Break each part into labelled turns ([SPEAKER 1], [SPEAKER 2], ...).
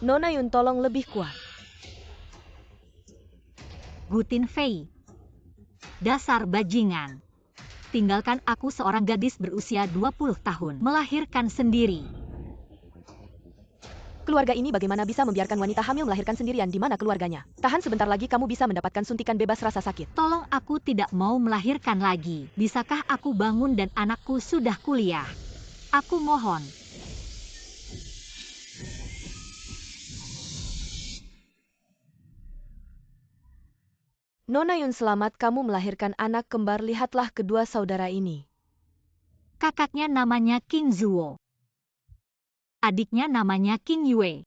[SPEAKER 1] Nona Yun tolong lebih kuat.
[SPEAKER 2] Gu Tinfei. Dasar bajingan. Tinggalkan aku seorang gadis berusia 20 tahun. Melahirkan sendiri.
[SPEAKER 1] Keluarga ini bagaimana bisa membiarkan wanita hamil melahirkan sendirian di mana keluarganya? Tahan sebentar lagi kamu bisa mendapatkan suntikan bebas rasa sakit.
[SPEAKER 2] Tolong, aku tidak mau melahirkan lagi. Bisakah aku bangun dan anakku sudah kuliah? Aku mohon.
[SPEAKER 1] Nona Yun, selamat kamu melahirkan anak kembar. Lihatlah kedua saudara ini.
[SPEAKER 2] Kakaknya namanya King Zuo. Adiknya namanya King Yue.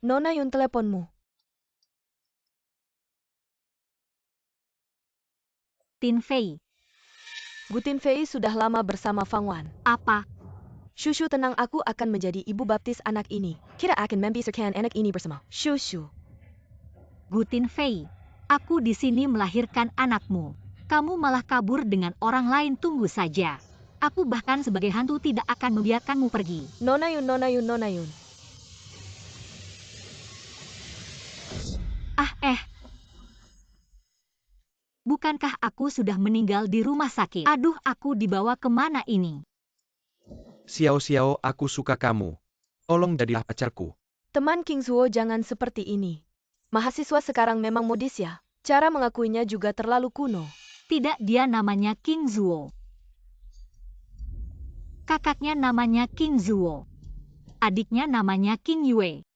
[SPEAKER 1] Nona Yun, teleponmu.
[SPEAKER 2] Tinfei.
[SPEAKER 1] Gu Tinfei sudah lama bersama Fang Wan.
[SPEAKER 2] Apa?
[SPEAKER 1] Shushu, tenang, aku akan menjadi ibu baptis anak ini. Kita akan membesarkan anak ini bersama. Shushu.
[SPEAKER 2] Gu Tinfei. Aku di sini melahirkan anakmu. Kamu malah kabur dengan orang lain. Tunggu saja. Aku bahkan sebagai hantu tidak akan membiarkanmu pergi.
[SPEAKER 1] Nona Yun, Nona Yun, Nona Yun.
[SPEAKER 2] Bukankah aku sudah meninggal di rumah sakit? Aduh, aku dibawa kemana ini?
[SPEAKER 3] Xiao, aku suka kamu. Tolong jadilah pacarku.
[SPEAKER 1] Teman King Zuo, jangan seperti ini. Mahasiswa sekarang memang modis ya. Cara mengakuinya juga terlalu kuno.
[SPEAKER 2] Tidak, dia namanya King Zuo. Kakaknya namanya King Zuo. Adiknya namanya King Yue.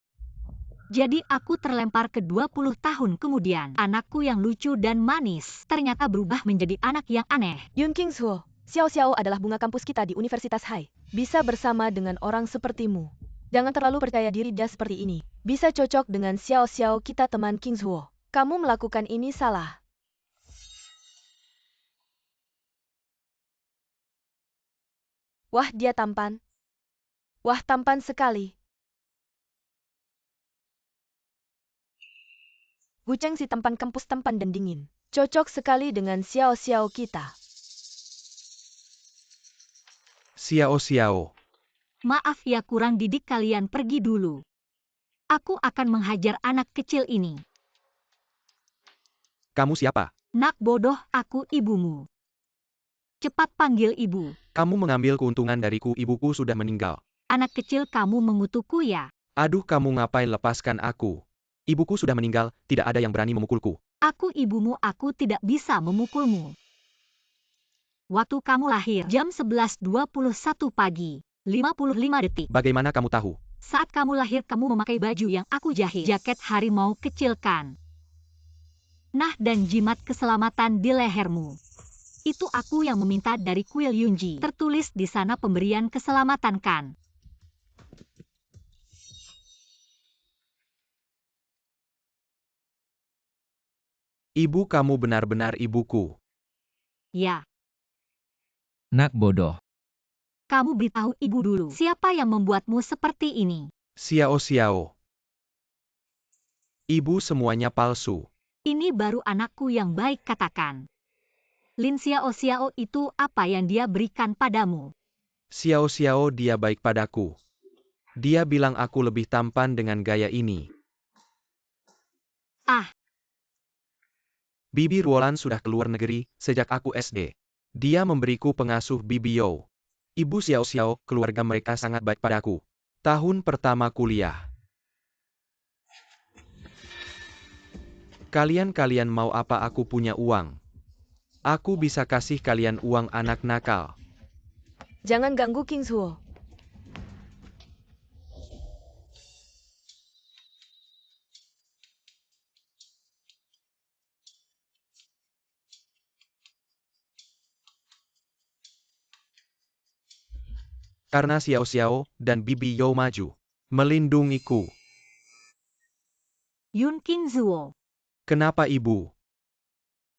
[SPEAKER 2] Jadi aku terlempar ke 20 tahun kemudian. Anakku yang lucu dan manis ternyata berubah menjadi anak yang aneh.
[SPEAKER 1] Yun King Zuo, Xiao adalah bunga kampus kita di Universitas Hai. Bisa bersama dengan orang sepertimu. Jangan terlalu percaya diri dia seperti ini. Bisa cocok dengan Xiao, kita teman King Zuo. Kamu melakukan ini salah. Wah, dia tampan. Wah, tampan sekali. Guceng si tampan kampus, tampan dan dingin. Cocok sekali dengan Xiao kita.
[SPEAKER 3] Xiao.
[SPEAKER 2] Maaf ya, kurang didik, kalian pergi dulu. Aku akan menghajar anak kecil ini.
[SPEAKER 3] Kamu siapa?
[SPEAKER 2] Nak bodoh, aku ibumu. Cepat panggil ibu.
[SPEAKER 3] Kamu mengambil keuntungan dariku, ibuku sudah meninggal.
[SPEAKER 2] Anak kecil, kamu mengutukku ya?
[SPEAKER 3] Aduh, kamu ngapain lepaskan aku? Ibuku sudah meninggal, tidak ada yang berani memukulku.
[SPEAKER 2] Aku ibumu, aku tidak bisa memukulmu. Waktu kamu lahir, jam 11.21 pagi, 55 detik.
[SPEAKER 3] Bagaimana kamu tahu?
[SPEAKER 2] Saat kamu lahir, kamu memakai baju yang aku jahit. Jaket harimau kecil kan? Nah, dan jimat keselamatan di lehermu. Itu aku yang meminta dari kuil Yunji. Tertulis di sana pemberian keselamatan kan?
[SPEAKER 3] Ibu, kamu benar-benar ibuku.
[SPEAKER 2] Ya.
[SPEAKER 4] Nak bodoh.
[SPEAKER 2] Kamu beritahu ibu dulu, siapa yang membuatmu seperti ini?
[SPEAKER 3] Xiao. Ibu, semuanya palsu.
[SPEAKER 2] Ini baru anakku yang baik, katakan. Lin Xiao itu apa yang dia berikan padamu?
[SPEAKER 3] Xiao, dia baik padaku. Dia bilang aku lebih tampan dengan gaya ini.
[SPEAKER 2] Ah.
[SPEAKER 3] Bibi Ruolan sudah keluar negeri sejak aku SD. Dia memberiku pengasuh Bibi Yo. Ibu Xiao, keluarga mereka sangat baik padaku. Tahun pertama kuliah. Kalian mau apa? Aku punya uang. Aku bisa kasih kalian uang, anak nakal.
[SPEAKER 1] Jangan ganggu King Zuo.
[SPEAKER 3] Karena Xiao dan Bibi Yo maju melindungiku.
[SPEAKER 2] Yun King Zuo.
[SPEAKER 3] Kenapa ibu?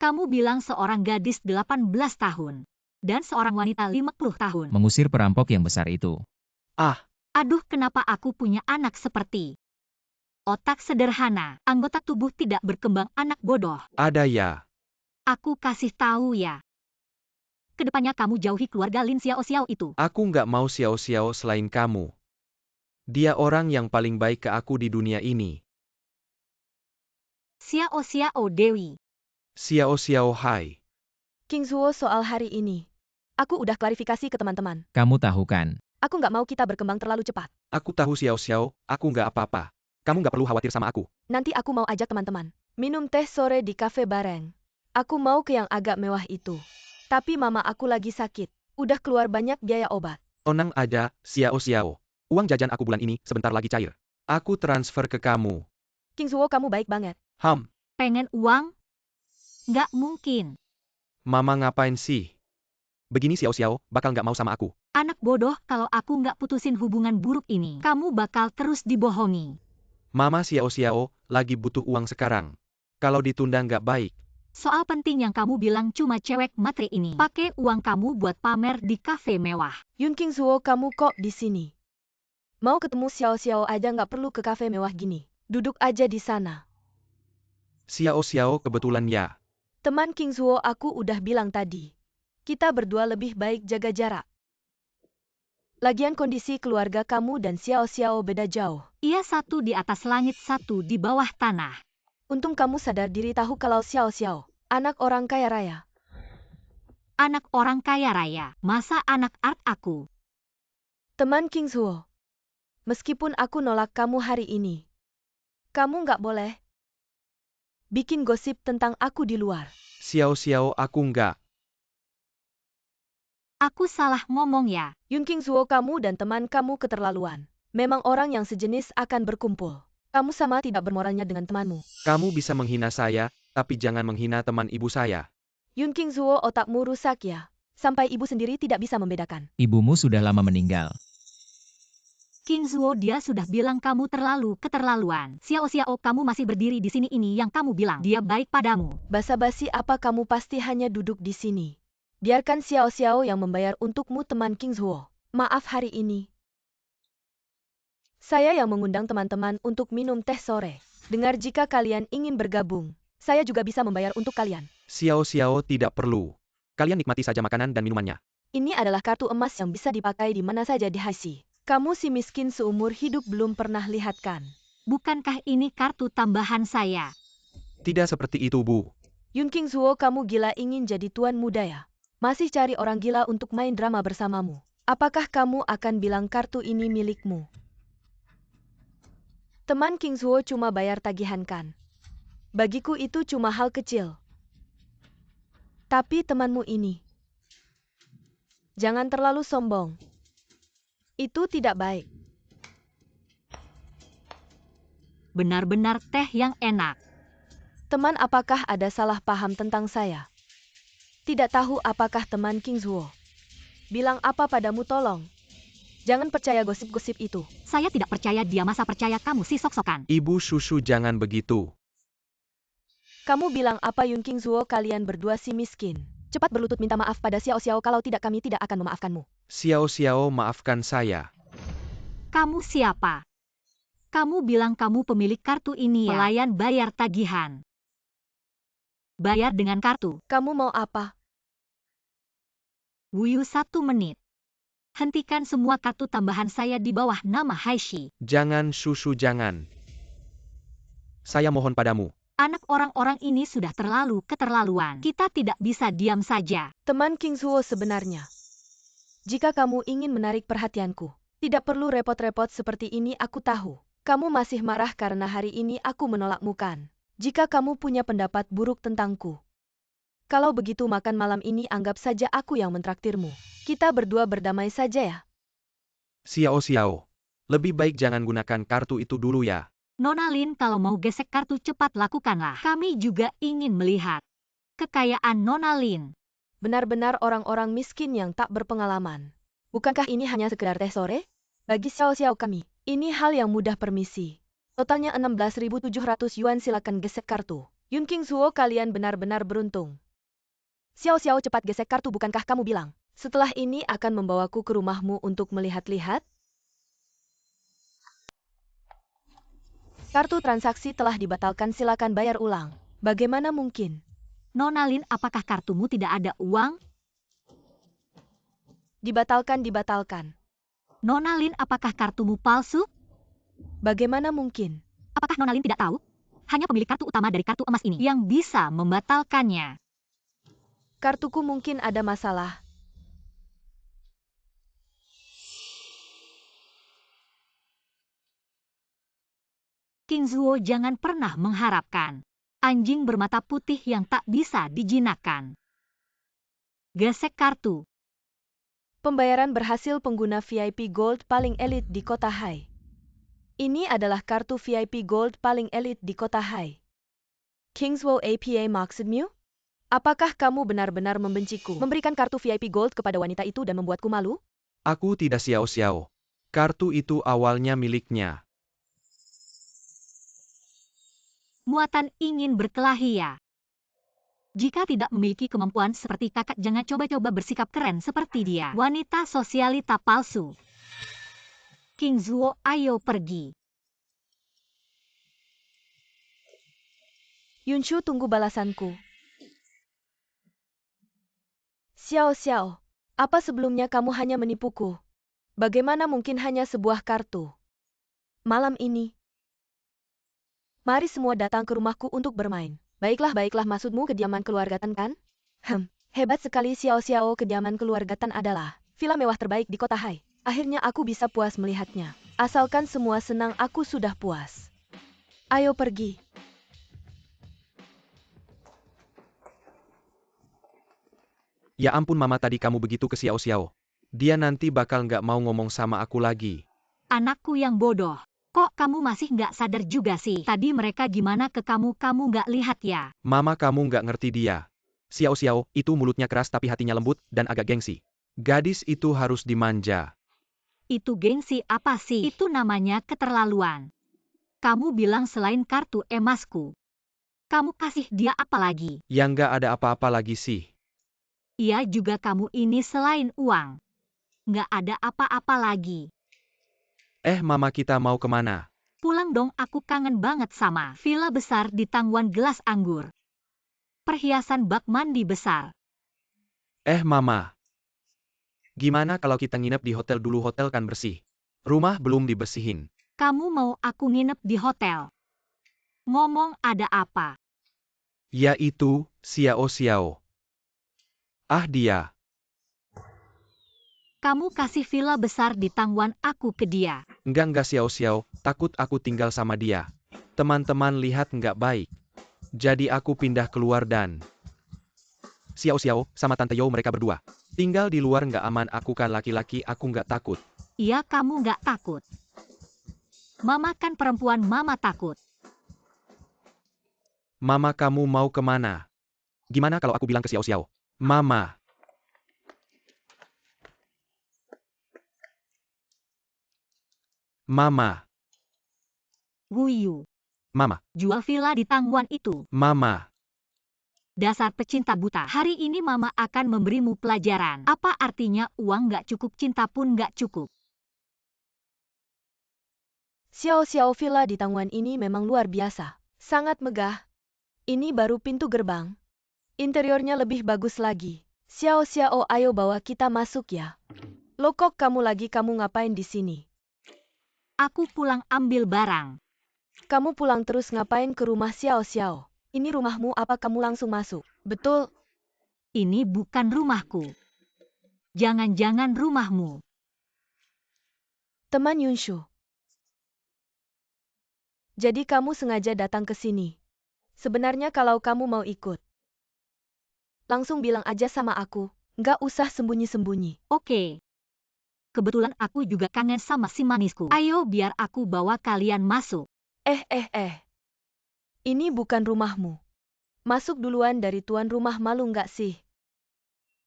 [SPEAKER 2] Kamu bilang seorang gadis 18 tahun. Dan seorang wanita 50 tahun.
[SPEAKER 4] Mengusir perampok yang besar itu.
[SPEAKER 3] Ah.
[SPEAKER 2] Aduh, kenapa aku punya anak seperti otak sederhana, anggota tubuh tidak berkembang, anak bodoh.
[SPEAKER 3] Ada ya.
[SPEAKER 2] Aku kasih tahu ya. Kedepannya kamu jauhi keluarga Lin Xiao itu.
[SPEAKER 3] Aku nggak mau Xiao selain kamu. Dia orang yang paling baik ke aku di dunia ini.
[SPEAKER 2] Xiao Xiao Dewi.
[SPEAKER 3] Xiao Xiao Hai.
[SPEAKER 1] King Zuo soal hari ini. Aku udah klarifikasi ke teman-teman.
[SPEAKER 4] Kamu tahu kan?
[SPEAKER 1] Aku nggak mau kita berkembang terlalu cepat.
[SPEAKER 3] Aku tahu Xiao Xiao, aku nggak apa-apa. Kamu nggak perlu khawatir sama aku.
[SPEAKER 1] Nanti aku mau ajak teman-teman minum teh sore di kafe bareng. Aku mau ke yang agak mewah itu. Tapi mama aku lagi sakit. Udah keluar banyak biaya obat.
[SPEAKER 3] Tenang aja, Xiao Xiao. Uang jajan aku bulan ini sebentar lagi cair. Aku transfer ke kamu.
[SPEAKER 1] King Zuo kamu baik banget.
[SPEAKER 2] Pengen uang? Nggak mungkin.
[SPEAKER 3] Mama ngapain sih? Begini Xiao Xiao, bakal nggak mau sama aku.
[SPEAKER 2] Anak bodoh, kalau aku nggak putusin hubungan buruk ini, kamu bakal terus dibohongi.
[SPEAKER 3] Mama Xiao Xiao, lagi butuh uang sekarang. Kalau ditunda nggak baik.
[SPEAKER 2] Soal penting yang kamu bilang cuma cewek matre ini. Pakai uang kamu buat pamer di kafe mewah.
[SPEAKER 1] Yun King Zuo kamu kok di sini? Mau ketemu Xiao Xiao aja nggak perlu ke kafe mewah gini. Duduk aja di sana.
[SPEAKER 3] Xiao Xiao kebetulan ya.
[SPEAKER 1] Teman King Zuo aku udah bilang tadi. Kita berdua lebih baik jaga jarak. Lagian kondisi keluarga kamu dan Xiao Xiao beda jauh.
[SPEAKER 2] Ia satu di atas langit, satu di bawah tanah.
[SPEAKER 1] Untung kamu sadar diri tahu kalau Xiao Xiao, anak orang kaya raya.
[SPEAKER 2] Anak orang kaya raya, masa anak art aku?
[SPEAKER 1] Teman King Zuo. Meskipun aku nolak kamu hari ini. Kamu nggak boleh bikin gosip tentang aku di luar.
[SPEAKER 3] Xiao Xiao aku nggak.
[SPEAKER 2] Aku salah ngomong ya.
[SPEAKER 1] Yun King Zuo kamu dan teman kamu keterlaluan. Memang orang yang sejenis akan berkumpul. Kamu sama tidak bermoralnya dengan temanmu.
[SPEAKER 3] Kamu bisa menghina saya, tapi jangan menghina teman ibu saya.
[SPEAKER 1] Yun King Zuo otakmu rusak ya. Sampai ibu sendiri tidak bisa membedakan.
[SPEAKER 4] Ibumu sudah lama meninggal.
[SPEAKER 2] King Zuo dia sudah bilang kamu terlalu keterlaluan. Xiao Xiao kamu masih berdiri di sini ini yang kamu bilang dia baik padamu.
[SPEAKER 1] Basa-basi apa kamu pasti hanya duduk di sini. Biarkan Xiao Xiao yang membayar untukmu teman King Zuo. Maaf hari ini. Saya yang mengundang teman-teman untuk minum teh sore. Dengar jika kalian ingin bergabung. Saya juga bisa membayar untuk kalian.
[SPEAKER 3] Xiao Xiao tidak perlu. Kalian nikmati saja makanan dan minumannya.
[SPEAKER 1] Ini adalah kartu emas yang bisa dipakai di mana saja di Haisi. Kamu si miskin seumur hidup belum pernah lihat kan?
[SPEAKER 2] Bukankah ini kartu tambahan saya?
[SPEAKER 3] Tidak seperti itu, Bu.
[SPEAKER 1] Yun King Zuo kamu gila ingin jadi tuan muda ya? Masih cari orang gila untuk main drama bersamamu. Apakah kamu akan bilang kartu ini milikmu? Teman King Zuo cuma bayar tagihan kan? Bagiku itu cuma hal kecil. Tapi temanmu ini. Jangan terlalu sombong. Itu tidak baik.
[SPEAKER 2] Benar-benar teh yang enak.
[SPEAKER 1] Teman apakah ada salah paham tentang saya? Tidak tahu apakah teman King Zuo. Bilang apa padamu tolong. Jangan percaya gosip-gosip itu.
[SPEAKER 2] Saya tidak percaya dia, masa percaya kamu si sok-sokan.
[SPEAKER 3] Ibu susu jangan begitu.
[SPEAKER 1] Kamu bilang apa Yun King Zuo kalian berdua si miskin. Cepat berlutut minta maaf pada Xiao Xiao kalau tidak kami tidak akan memaafkanmu.
[SPEAKER 3] Xiao Xiao maafkan saya.
[SPEAKER 2] Kamu siapa? Kamu bilang kamu pemilik kartu ini ya? Pelayan bayar tagihan. Bayar dengan kartu.
[SPEAKER 1] Kamu mau apa?
[SPEAKER 2] Wuyu 1 menit. Hentikan semua kartu tambahan saya di bawah nama Haishi.
[SPEAKER 3] Jangan susu jangan. Saya mohon padamu.
[SPEAKER 2] Anak orang-orang ini sudah terlalu keterlaluan. Kita tidak bisa diam saja.
[SPEAKER 1] Teman King Zuo sebenarnya. Jika kamu ingin menarik perhatianku, tidak perlu repot-repot seperti ini aku tahu. Kamu masih marah karena hari ini aku menolakmu kan? Jika kamu punya pendapat buruk tentangku. Kalau begitu makan malam ini anggap saja aku yang mentraktirmu. Kita berdua berdamai saja ya.
[SPEAKER 3] Xiao Xiao. Lebih baik jangan gunakan kartu itu dulu ya.
[SPEAKER 2] Nona Lin, kalau mau gesek kartu cepat lakukanlah. Kami juga ingin melihat kekayaan Nona Lin.
[SPEAKER 1] Benar-benar orang-orang miskin yang tak berpengalaman. Bukankah ini hanya sekedar teh sore? Bagi Xiao Xiao kami, ini hal yang mudah permisi. Totalnya 16.700 yuan silakan gesek kartu. Yun King Zuo kalian benar-benar beruntung. Xiao Xiao cepat gesek kartu bukankah kamu bilang? Setelah ini akan membawaku ke rumahmu untuk melihat-lihat? Kartu transaksi telah dibatalkan silakan bayar ulang. Bagaimana mungkin?
[SPEAKER 2] Nona Lin, apakah kartumu tidak ada uang?
[SPEAKER 1] Dibatalkan.
[SPEAKER 2] Nona Lin, apakah kartumu palsu?
[SPEAKER 1] Bagaimana mungkin?
[SPEAKER 2] Apakah Nona Lin tidak tahu? Hanya pemilik kartu utama dari kartu emas ini yang bisa membatalkannya.
[SPEAKER 1] Kartuku mungkin ada masalah.
[SPEAKER 2] King Zuo jangan pernah mengharapkan. Anjing bermata putih yang tak bisa dijinakkan. Gesek kartu.
[SPEAKER 1] Pembayaran berhasil pengguna VIP Gold paling elit di kota Hai. Ini adalah kartu VIP Gold paling elit di kota Hai. Kingswow APA maksudmu? Apakah kamu benar-benar membenciku? Memberikan kartu VIP Gold kepada wanita itu dan membuatku malu?
[SPEAKER 3] Aku tidak Xiao. Kartu itu awalnya miliknya.
[SPEAKER 2] Muatan ingin berkelahi ya. Jika tidak memiliki kemampuan seperti kakak, jangan coba-coba bersikap keren seperti dia. Wanita sosialita palsu. King Zuo, ayo pergi.
[SPEAKER 1] Yunshu, tunggu balasanku. Xiao, apa sebelumnya kamu hanya menipuku? Bagaimana mungkin hanya sebuah kartu? Malam ini, mari semua datang ke rumahku untuk bermain. Baiklah, maksudmu kediaman keluarga Tan kan? Hebat sekali Xiao, kediaman keluarga Tan adalah villa mewah terbaik di kota Hai. Akhirnya aku bisa puas melihatnya. Asalkan semua senang, aku sudah puas. Ayo pergi.
[SPEAKER 3] Ya ampun mama, tadi kamu begitu ke Xiao. Dia nanti bakal nggak mau ngomong sama aku lagi.
[SPEAKER 2] Anakku yang bodoh. Kok kamu masih nggak sadar juga sih? Tadi mereka gimana ke kamu nggak lihat ya?
[SPEAKER 3] Mama, kamu nggak ngerti dia. Xiao, itu mulutnya keras tapi hatinya lembut dan agak gengsi. Gadis itu harus dimanja.
[SPEAKER 2] Itu gengsi apa sih? Itu namanya keterlaluan. Kamu bilang selain kartu emasku, kamu kasih dia apa lagi?
[SPEAKER 3] Ya nggak ada apa-apa lagi sih.
[SPEAKER 2] Iya juga, kamu ini selain uang, nggak ada apa-apa lagi.
[SPEAKER 3] Mama, kita mau kemana?
[SPEAKER 2] Pulang dong, aku kangen banget sama villa besar di Tangwan gelas anggur. Perhiasan bak mandi besar.
[SPEAKER 3] Mama. Gimana kalau kita nginep di hotel dulu, hotel kan bersih. Rumah belum dibersihin.
[SPEAKER 2] Kamu mau aku nginep di hotel? Ngomong ada apa?
[SPEAKER 3] Ya itu, Xiao. Dia.
[SPEAKER 2] Kamu kasih villa besar di Tangwan aku ke dia.
[SPEAKER 3] Enggak Xiao, takut aku tinggal sama dia. Teman-teman lihat nggak baik. Jadi aku pindah keluar dan... Xiao sama Tante Yo mereka berdua. Tinggal di luar nggak aman, aku kan laki-laki, aku nggak takut.
[SPEAKER 2] Iya, kamu nggak takut. Mama kan perempuan, mama takut.
[SPEAKER 3] Mama, kamu mau kemana? Gimana kalau aku bilang ke Xiao? Mama. Mama.
[SPEAKER 2] Wuyu.
[SPEAKER 3] Mama.
[SPEAKER 2] Jual villa di Tangwan itu.
[SPEAKER 3] Mama.
[SPEAKER 2] Dasar pecinta buta. Hari ini mama akan memberimu pelajaran. Apa artinya uang nggak cukup, cinta pun nggak cukup.
[SPEAKER 1] Xiao, villa di Tangwan ini memang luar biasa. Sangat megah. Ini baru pintu gerbang. Interiornya lebih bagus lagi. Xiao, ayo bawa kita masuk ya. Lokok, kamu ngapain di sini?
[SPEAKER 2] Aku pulang ambil barang.
[SPEAKER 1] Kamu pulang terus ngapain ke rumah Xiao? Ini rumahmu apa kamu langsung masuk? Betul.
[SPEAKER 2] Ini bukan rumahku. Jangan-jangan rumahmu.
[SPEAKER 1] Teman Yunshu. Jadi kamu sengaja datang ke sini. Sebenarnya kalau kamu mau ikut, langsung bilang aja sama aku. Nggak usah sembunyi-sembunyi.
[SPEAKER 2] Oke. Kebetulan aku juga kangen sama si manisku. Ayo biar aku bawa kalian masuk.
[SPEAKER 1] Ini bukan rumahmu. Masuk duluan dari tuan rumah, malu nggak sih?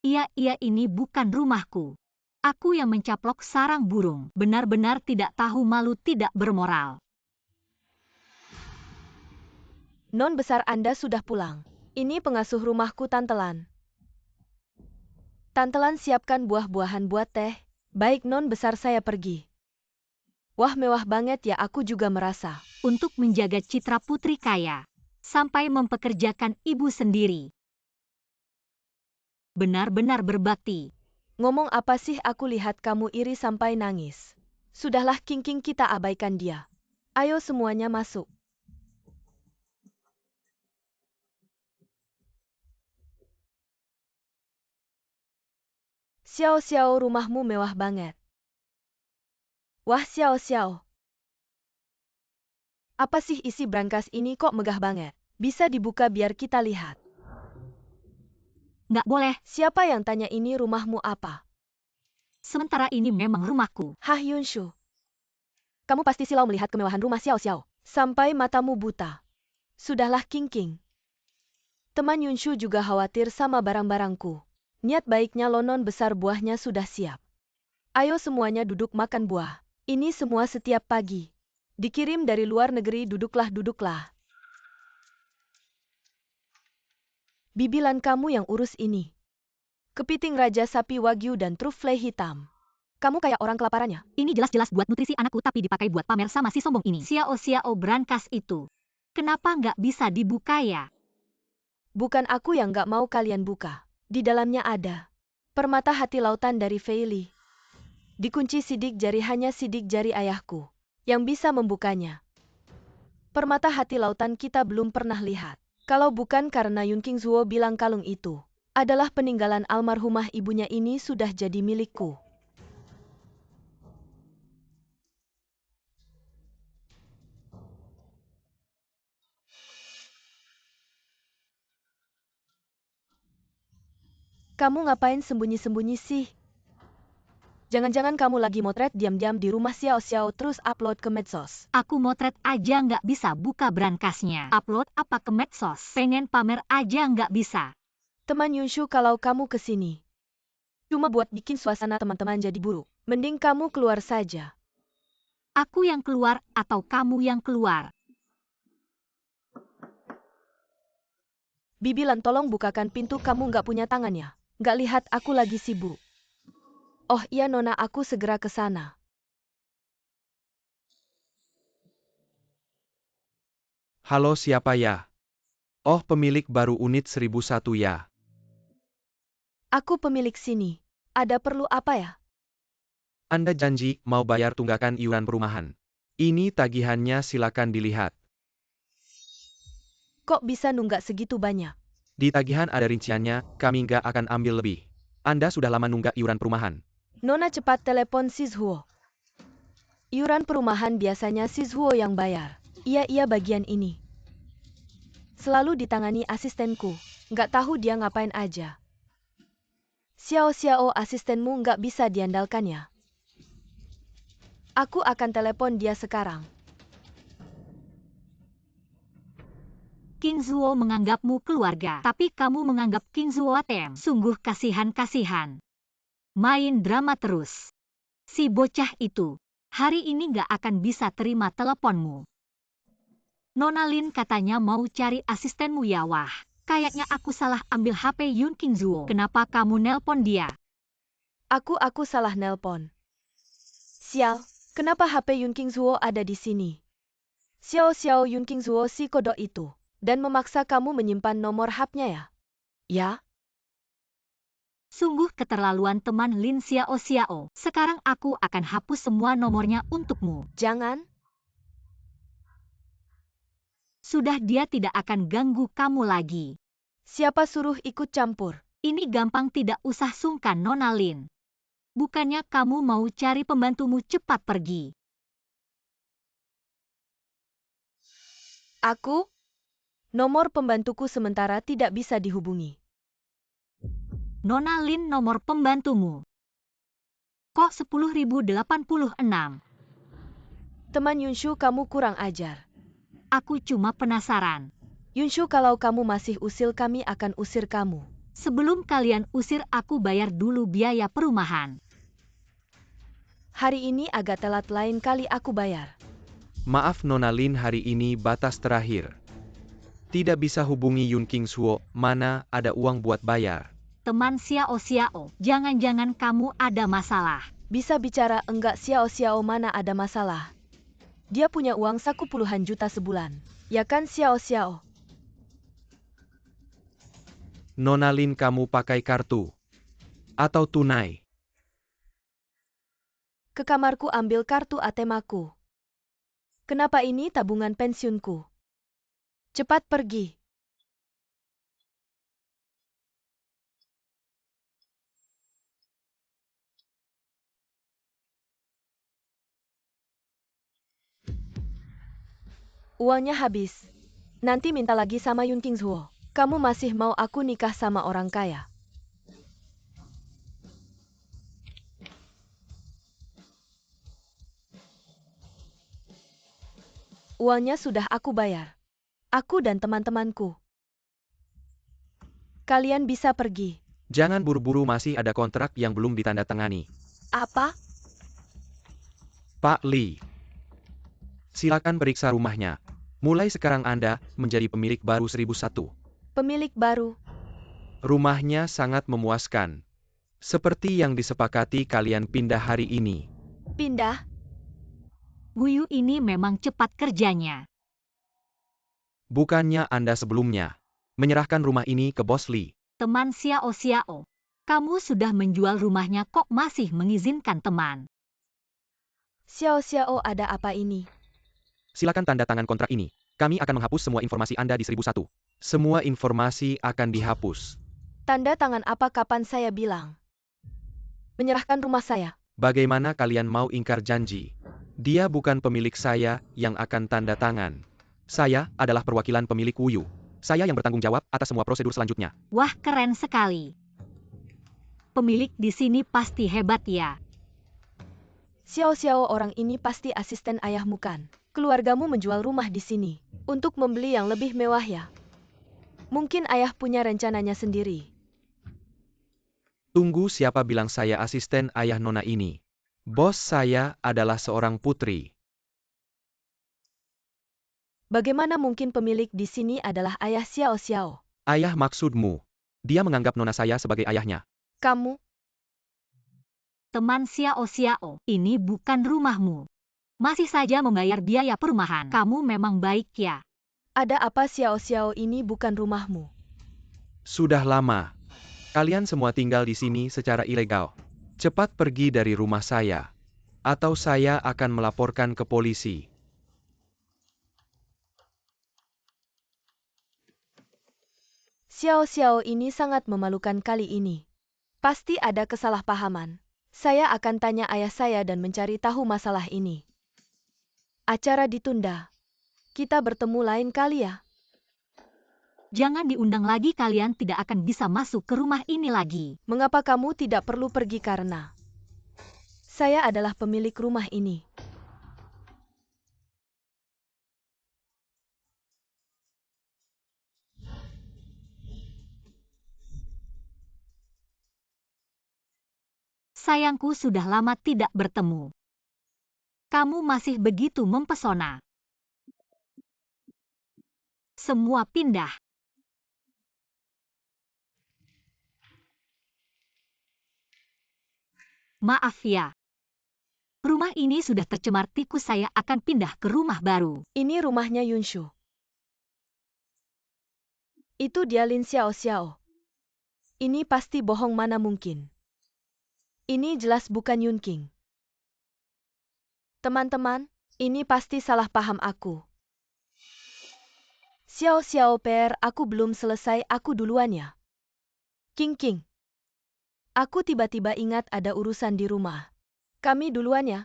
[SPEAKER 2] Iya, ini bukan rumahku. Aku yang mencaplok sarang burung. Benar-benar tidak tahu malu, tidak bermoral.
[SPEAKER 1] Non besar Anda sudah pulang. Ini pengasuh rumahku, Tantelan. Tantelan, siapkan buah-buahan buat teh. Baik non besar, saya pergi. Wah, mewah banget ya, aku juga merasa.
[SPEAKER 2] Untuk menjaga citra putri kaya, sampai mempekerjakan ibu sendiri. Benar-benar berbakti.
[SPEAKER 1] Ngomong apa sih, aku lihat kamu iri sampai nangis. Sudahlah King, kita abaikan dia. Ayo semuanya masuk. Xiao Xiao, rumahmu mewah banget. Wah Xiao Xiao. Apa sih isi brankas ini kok megah banget? Bisa dibuka biar kita lihat.
[SPEAKER 2] Nggak boleh,
[SPEAKER 1] Siapa yang tanya ini rumahmu apa?
[SPEAKER 2] sementara ini memang rumahku.
[SPEAKER 1] Hah Yunshu. Kamu pasti silau melihat kemewahan rumah Xiao Xiao. Sampai matamu buta. Sudahlah King King. Teman Yunshu juga khawatir sama barang-barangku. Niat baiknya lonon besar buahnya sudah siap. Ayo semuanya duduk makan buah. Ini semua setiap pagi. Dikirim dari luar negeri, duduklah. Bibilan kamu yang urus ini. Kepiting raja sapi wagyu dan trufle hitam. Kamu kayak orang kelaparannya.
[SPEAKER 2] Ini jelas-jelas buat nutrisi anakku tapi dipakai buat pamer sama si sombong ini. Xiao Xiao, brankas itu. Kenapa nggak bisa dibuka ya?
[SPEAKER 1] Bukan aku yang nggak mau kalian buka. Di dalamnya ada permata hati lautan dari Fei Li. Dikunci sidik jari, hanya sidik jari ayahku yang bisa membukanya. Permata hati lautan kita belum pernah lihat. Kalau bukan karena Yun King Zuo bilang kalung itu adalah peninggalan almarhumah ibunya, ini sudah jadi milikku. Kamu ngapain sembunyi-sembunyi sih? Jangan-jangan kamu lagi motret diam-diam di rumah Xiao Xiao terus upload ke medsos.
[SPEAKER 2] Aku motret aja nggak bisa buka brankasnya. Upload apa ke medsos? Pengen pamer aja nggak bisa.
[SPEAKER 1] Teman Yunshu, kalau kamu kesini cuma buat bikin suasana teman-teman jadi buruk, mending kamu keluar saja.
[SPEAKER 2] Aku yang keluar atau kamu yang keluar?
[SPEAKER 1] Bibilan, tolong bukakan pintu, kamu nggak punya tangannya. Nggak lihat aku lagi sibuk. Oh iya Nona, aku segera ke sana.
[SPEAKER 3] Halo, siapa ya? Oh, pemilik baru unit 1001 ya.
[SPEAKER 1] Aku pemilik sini. Ada perlu apa ya?
[SPEAKER 3] Anda janji mau bayar tunggakan iuran perumahan. Ini tagihannya, silakan dilihat.
[SPEAKER 1] Kok bisa nunggak segitu banyak?
[SPEAKER 3] Di tagihan ada rinciannya, kami nggak akan ambil lebih. Anda sudah lama nunggak iuran perumahan.
[SPEAKER 1] Nona cepat telepon Sizhuo. Iuran perumahan biasanya Sizhuo yang bayar. Iya bagian ini selalu ditangani asistenku. Nggak tahu dia ngapain aja. Xiao Xiao, asistenmu nggak bisa diandalkan ya. Aku akan telepon dia sekarang.
[SPEAKER 2] King Zuo menganggapmu keluarga, tapi kamu menganggap King Zuo ATM. Sungguh kasihan-kasihan. Main drama terus. Si bocah itu hari ini nggak akan bisa terima teleponmu. Nona Lin katanya mau cari asistenmu ya. Wah, kayaknya aku salah ambil HP Yun King Zuo. Kenapa kamu nelpon dia?
[SPEAKER 1] Aku salah nelpon. Sial, kenapa HP Yun King Zuo ada di sini? Xiao Xiao, Yun King Zuo si kodok itu. Dan memaksa kamu menyimpan nomor HP-nya ya? Ya?
[SPEAKER 2] Sungguh keterlaluan teman Lin Xiao Xiao. Sekarang aku akan hapus semua nomornya untukmu.
[SPEAKER 1] Jangan.
[SPEAKER 2] Sudah, dia tidak akan ganggu kamu lagi.
[SPEAKER 1] Siapa suruh ikut campur?
[SPEAKER 2] Ini gampang, tidak usah sungkan Nona Lin. Bukannya kamu mau cari pembantumu cepat pergi.
[SPEAKER 1] Aku? Nomor pembantuku sementara tidak bisa dihubungi.
[SPEAKER 2] Nona Lin, nomor pembantumu. Kok 10.086?
[SPEAKER 1] Teman Yunshu, kamu kurang ajar.
[SPEAKER 2] Aku cuma penasaran.
[SPEAKER 1] Yunshu, kalau kamu masih usil, kami akan usir kamu.
[SPEAKER 2] Sebelum kalian usir, aku bayar dulu biaya perumahan.
[SPEAKER 1] Hari ini agak telat, lain kali aku bayar.
[SPEAKER 3] Maaf Nona Lin, hari ini batas terakhir. Tidak bisa hubungi Yun King Zuo, mana ada uang buat bayar.
[SPEAKER 2] Teman Xiao Xiao, jangan-jangan kamu ada masalah.
[SPEAKER 1] Bisa bicara enggak Xiao Xiao, mana ada masalah. Dia punya uang saku puluhan juta sebulan. Ya kan Xiao Xiao?
[SPEAKER 3] Nona Lin, kamu pakai kartu atau tunai?
[SPEAKER 1] Ke kamarku ambil kartu ATM aku. Kenapa ini tabungan pensiunku? Cepat pergi. Uangnya habis. Nanti minta lagi sama Yun Kingshuo. Kamu masih mau aku nikah sama orang kaya? Uangnya sudah aku bayar. Aku dan teman-temanku. Kalian bisa pergi.
[SPEAKER 3] Jangan buru-buru, masih ada kontrak yang belum ditandatangani.
[SPEAKER 1] Apa?
[SPEAKER 3] Pak Lee. Silakan periksa rumahnya. Mulai sekarang Anda menjadi pemilik baru 1001.
[SPEAKER 1] Pemilik baru.
[SPEAKER 3] Rumahnya sangat memuaskan. Seperti yang disepakati, kalian pindah hari ini.
[SPEAKER 1] Pindah?
[SPEAKER 2] Wuyu ini memang cepat kerjanya.
[SPEAKER 3] Bukannya Anda sebelumnya menyerahkan rumah ini ke Bos Lee.
[SPEAKER 2] Teman Xiao Xiao. Kamu sudah menjual rumahnya kok masih mengizinkan teman?
[SPEAKER 1] Xiao Xiao, ada apa ini?
[SPEAKER 3] Silakan tanda tangan kontrak ini. Kami akan menghapus semua informasi Anda di 1001. Semua informasi akan dihapus.
[SPEAKER 1] Tanda tangan apa, kapan saya bilang? Menyerahkan rumah saya.
[SPEAKER 3] Bagaimana kalian mau ingkar janji? Dia bukan pemilik saya yang akan tanda tangan. Saya adalah perwakilan pemilik Wuyu. Saya yang bertanggung jawab atas semua prosedur selanjutnya.
[SPEAKER 2] Wah, keren sekali. Pemilik di sini pasti hebat ya.
[SPEAKER 1] Xiao Xiao, orang ini pasti asisten ayahmu kan? Keluargamu menjual rumah di sini untuk membeli yang lebih mewah ya? Mungkin ayah punya rencananya sendiri.
[SPEAKER 3] Tunggu, siapa bilang saya asisten ayah nona ini? Bos saya adalah seorang putri.
[SPEAKER 1] Bagaimana mungkin pemilik di sini adalah ayah Xiao Xiao?
[SPEAKER 3] Ayah maksudmu? Dia menganggap nona saya sebagai ayahnya.
[SPEAKER 1] Kamu?
[SPEAKER 2] Teman Xiao Xiao, ini bukan rumahmu. Masih saja membayar biaya perumahan. Kamu memang baik ya.
[SPEAKER 1] Ada apa, Xiao Xiao, ini bukan rumahmu?
[SPEAKER 3] Sudah lama. Kalian semua tinggal di sini secara ilegal. Cepat pergi dari rumah saya, atau saya akan melaporkan ke polisi.
[SPEAKER 1] Xiao Xiao, ini sangat memalukan kali ini. Pasti ada kesalahpahaman. Saya akan tanya ayah saya dan mencari tahu masalah ini. Acara ditunda. Kita bertemu lain kali ya.
[SPEAKER 2] Jangan diundang lagi, kalian tidak akan bisa masuk ke rumah ini lagi.
[SPEAKER 1] Mengapa kamu tidak perlu pergi? Karena saya adalah pemilik rumah ini.
[SPEAKER 2] Sayangku, sudah lama tidak bertemu. Kamu masih begitu mempesona. Semua pindah. Maaf ya. Rumah ini sudah tercemar tikus, saya akan pindah ke rumah baru.
[SPEAKER 1] Ini rumahnya Yunshu. Itu dia Lin Xiao Xiao. Ini pasti bohong, mana mungkin. Ini jelas bukan Yun King. Teman-teman, ini pasti salah paham aku. Xiao Xiao Per, aku belum selesai, aku duluan ya. King. Aku tiba-tiba ingat ada urusan di rumah. Kami duluan ya.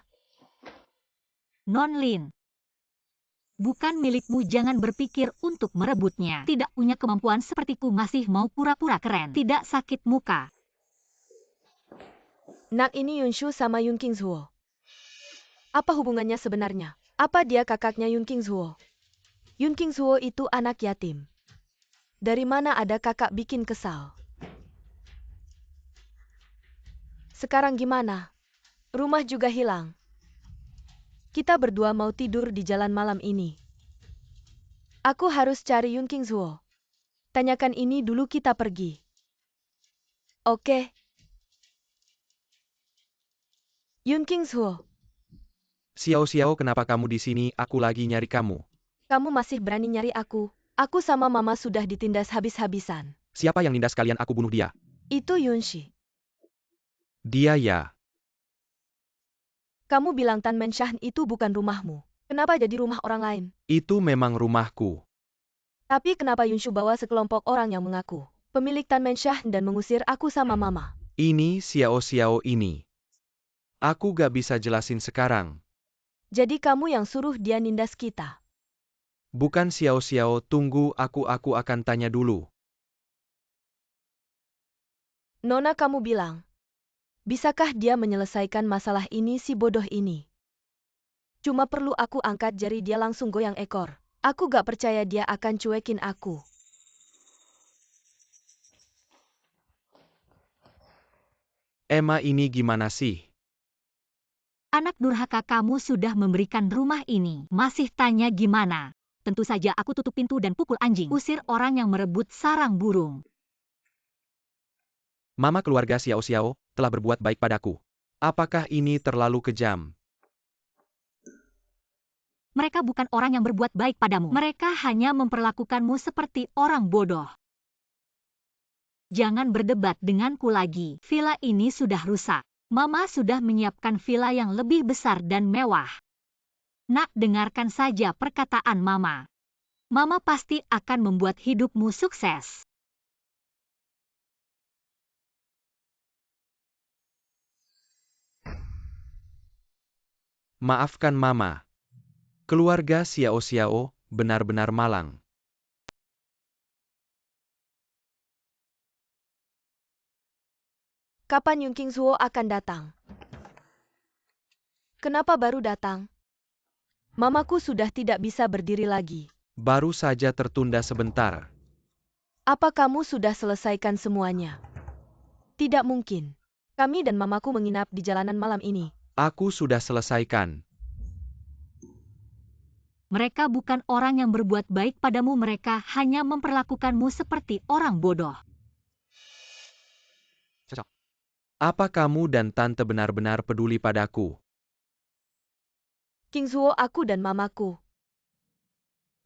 [SPEAKER 2] Non Lin. Bukan milikmu, jangan berpikir untuk merebutnya. Tidak punya kemampuan sepertiku masih mau pura-pura keren. Tidak sakit muka.
[SPEAKER 1] Nak, ini Yunshu sama Yun Kingshuo. Apa hubungannya sebenarnya? Apa dia kakaknya Yun Kingshuo? Yun Kingshuo itu anak yatim. Dari mana ada kakak bikin kesal? Sekarang gimana? Rumah juga hilang. Kita berdua mau tidur di jalan malam ini. Aku harus cari Yun Kingshuo. Tanyakan ini dulu, kita pergi. Oke. Yun Kingshuo,
[SPEAKER 3] Xiao, kenapa kamu di sini? Aku lagi nyari kamu.
[SPEAKER 1] kamu masih berani nyari aku? Aku sama mama sudah ditindas habis-habisan.
[SPEAKER 3] Siapa yang nindas kalian? Aku bunuh dia.
[SPEAKER 1] Itu Yunshi.
[SPEAKER 3] Dia ya.
[SPEAKER 1] Kamu bilang Tan Menshah itu bukan rumahmu. Kenapa jadi rumah orang lain?
[SPEAKER 3] Itu memang rumahku.
[SPEAKER 1] Tapi kenapa Yunshu bawa sekelompok orang yang mengaku pemilik Tan Mensyah dan mengusir aku sama mama?
[SPEAKER 3] Ini Xiao Xiao ini. Aku gak bisa jelasin sekarang.
[SPEAKER 1] Jadi kamu yang suruh dia nindas kita.
[SPEAKER 3] Bukan Xiao Xiao, tunggu aku akan tanya dulu.
[SPEAKER 1] Nona, kamu bilang, bisakah dia menyelesaikan masalah ini si bodoh ini? Cuma perlu aku angkat jari dia langsung goyang ekor. Aku gak percaya dia akan cuekin aku.
[SPEAKER 3] Emma ini gimana sih?
[SPEAKER 2] Anak durhaka, kamu sudah memberikan rumah ini. Masih tanya gimana? Tentu saja aku tutup pintu dan pukul anjing. Usir orang yang merebut sarang burung.
[SPEAKER 3] Mama keluarga Xiao Xiao telah berbuat baik padaku. Apakah ini terlalu kejam?
[SPEAKER 2] Mereka bukan orang yang berbuat baik padamu. Mereka hanya memperlakukanmu seperti orang bodoh. Jangan berdebat denganku lagi. Villa ini sudah rusak. Mama sudah menyiapkan villa yang lebih besar dan mewah. Nak, dengarkan saja perkataan Mama. Mama pasti akan membuat hidupmu sukses.
[SPEAKER 3] Maafkan Mama. Keluarga Xiao Xiao benar-benar malang.
[SPEAKER 1] Kapan Yung Qingzuo akan datang? Kenapa baru datang? Mamaku sudah tidak bisa berdiri lagi.
[SPEAKER 3] Baru saja tertunda sebentar.
[SPEAKER 1] Apa kamu sudah selesaikan semuanya? Tidak mungkin. Kami dan mamaku menginap di jalanan malam ini.
[SPEAKER 3] Aku sudah selesaikan.
[SPEAKER 2] Mereka bukan orang yang berbuat baik padamu. Mereka hanya memperlakukanmu seperti orang bodoh.
[SPEAKER 3] Apa kamu dan Tante benar-benar peduli padaku?
[SPEAKER 1] Qingzuo, aku dan mamaku.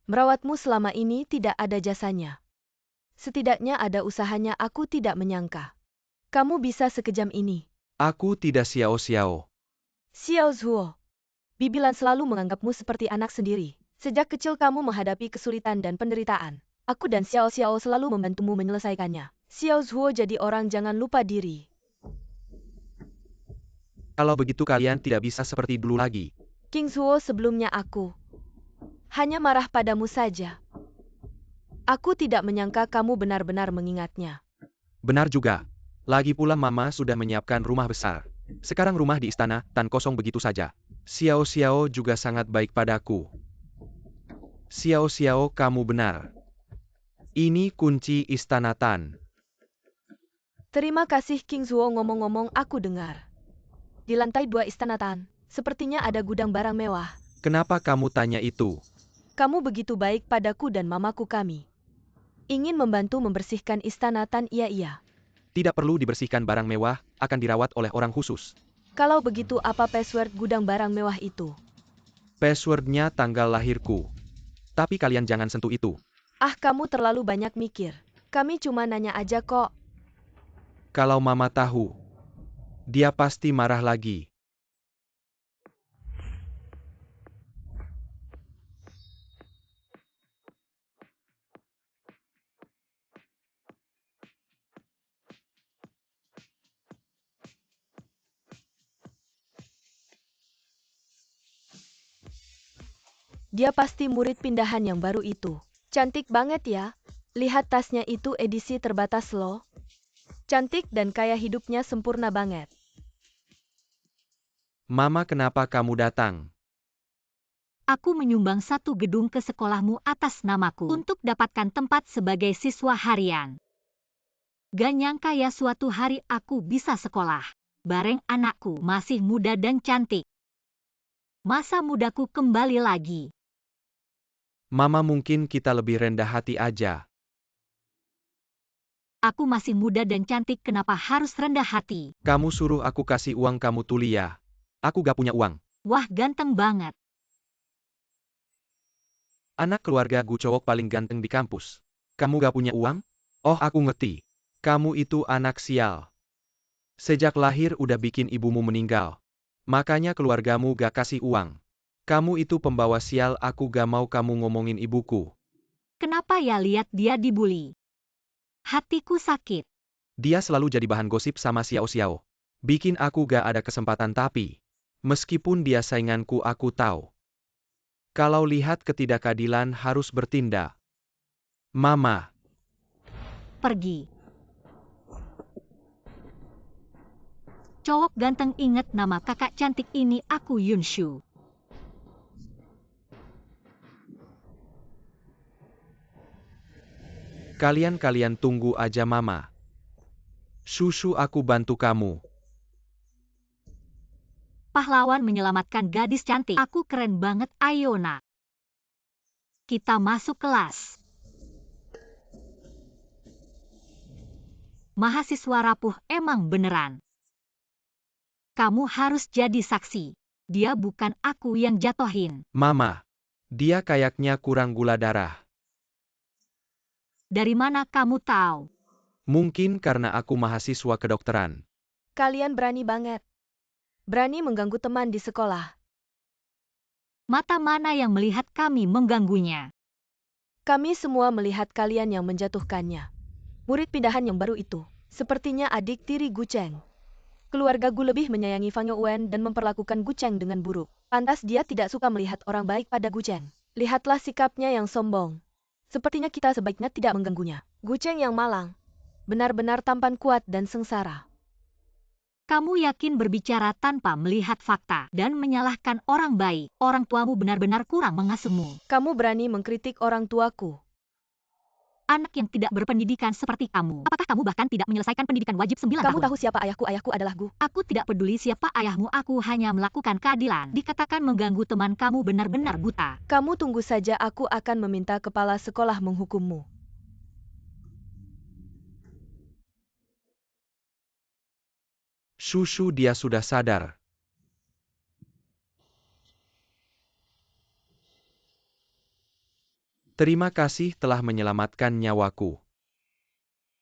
[SPEAKER 1] Merawatmu selama ini tidak ada jasanya. Setidaknya ada usahanya, aku tidak menyangka. Kamu bisa sekejam ini.
[SPEAKER 3] Aku tidak Xiao Xiao.
[SPEAKER 1] Xiao Zuo. Bibilan selalu menganggapmu seperti anak sendiri. Sejak kecil kamu menghadapi kesulitan dan penderitaan. Aku dan Xiao Xiao selalu membantumu menyelesaikannya. Xiao Zuo jadi orang jangan lupa diri.
[SPEAKER 3] Kalau begitu kalian tidak bisa seperti dulu lagi.
[SPEAKER 1] Qingzuo, sebelumnya aku hanya marah padamu saja. Aku tidak menyangka kamu benar-benar mengingatnya.
[SPEAKER 3] Benar juga. Lagi pula Mama sudah menyiapkan rumah besar. Sekarang rumah di istana Tan kosong begitu saja. Xiao Xiao juga sangat baik padaku. Xiao Xiao, kamu benar. Ini kunci istana Tan.
[SPEAKER 1] Terima kasih Qingzuo, ngomong-ngomong aku dengar. Di lantai 2 istana Tan, sepertinya ada gudang barang mewah.
[SPEAKER 3] Kenapa kamu tanya itu?
[SPEAKER 1] Kamu begitu baik padaku dan mamaku, kami ingin membantu membersihkan istana Tan. Iya.
[SPEAKER 3] Tidak perlu dibersihkan, barang mewah akan dirawat oleh orang khusus.
[SPEAKER 1] Kalau begitu apa password gudang barang mewah itu?
[SPEAKER 3] Passwordnya tanggal lahirku. Tapi kalian jangan sentuh itu.
[SPEAKER 1] Ah, kamu terlalu banyak mikir. Kami cuma nanya aja kok.
[SPEAKER 3] Kalau Mama tahu, dia pasti marah lagi.
[SPEAKER 1] Dia pasti murid pindahan yang baru itu. Cantik banget ya. Lihat tasnya itu, edisi terbatas loh. Cantik dan kaya, hidupnya sempurna banget.
[SPEAKER 3] Mama, kenapa kamu datang?
[SPEAKER 2] Aku menyumbang 1 gedung ke sekolahmu atas namaku untuk dapatkan tempat sebagai siswa harian. Gak nyangka ya suatu hari aku bisa sekolah. Bareng anakku masih muda dan cantik. Masa mudaku kembali lagi.
[SPEAKER 3] Mama, mungkin kita lebih rendah hati aja.
[SPEAKER 2] Aku masih muda dan cantik, kenapa harus rendah hati?
[SPEAKER 3] Kamu suruh aku kasih uang, kamu tuli ya. Aku gak punya uang.
[SPEAKER 2] Wah, ganteng banget.
[SPEAKER 3] Anak keluarga gue cowok paling ganteng di kampus. Kamu gak punya uang? Oh, aku ngerti. Kamu itu anak sial. Sejak lahir udah bikin ibumu meninggal. Makanya keluargamu gak kasih uang. Kamu itu pembawa sial, aku gak mau kamu ngomongin ibuku.
[SPEAKER 2] Kenapa ya lihat dia dibully? Hatiku sakit.
[SPEAKER 3] Dia selalu jadi bahan gosip sama Xiao Xiao. Bikin aku gak ada kesempatan tapi, meskipun dia sainganku aku tahu. Kalau lihat ketidakadilan harus bertindak. Mama.
[SPEAKER 2] Pergi. Cowok ganteng, ingat nama kakak cantik ini, aku Yunshu.
[SPEAKER 3] Kalian tunggu aja Mama. Susu aku bantu kamu.
[SPEAKER 2] Pahlawan menyelamatkan gadis cantik. Aku keren banget, ayo nak. Kita masuk kelas. Mahasiswa rapuh emang beneran. Kamu harus jadi saksi. Dia bukan aku yang jatohin.
[SPEAKER 3] Mama. Dia kayaknya kurang gula darah.
[SPEAKER 2] Dari mana kamu tahu?
[SPEAKER 3] Mungkin karena aku mahasiswa kedokteran.
[SPEAKER 1] Kalian berani banget. Berani mengganggu teman di sekolah.
[SPEAKER 2] Mata mana yang melihat kami mengganggunya?
[SPEAKER 1] Kami semua melihat kalian yang menjatuhkannya. Murid pindahan yang baru itu, sepertinya adik tiri Gu Cheng. Keluarga Gu lebih menyayangi Fang Youwen dan memperlakukan Gu Cheng dengan buruk. Pantas dia tidak suka melihat orang baik pada Gu Cheng. Lihatlah sikapnya yang sombong. Sepertinya kita sebaiknya tidak mengganggunya. Gu Cheng yang malang. Benar-benar tampan kuat dan sengsara.
[SPEAKER 2] Kamu yakin berbicara tanpa melihat fakta dan menyalahkan orang baik? Orang tuamu benar-benar kurang mengasuhmu.
[SPEAKER 1] Kamu berani mengkritik orang tuaku.
[SPEAKER 2] Anak yang tidak berpendidikan seperti kamu. Apakah kamu bahkan tidak menyelesaikan pendidikan wajib 9 tahun?
[SPEAKER 1] Kamu tahu siapa ayahku? Ayahku adalah Gu.
[SPEAKER 2] Aku tidak peduli siapa ayahmu, aku hanya melakukan keadilan. Dikatakan mengganggu teman kamu benar-benar buta.
[SPEAKER 1] Kamu tunggu saja, aku akan meminta kepala sekolah menghukummu.
[SPEAKER 3] Susu, dia sudah sadar. Terima kasih telah menyelamatkan nyawaku.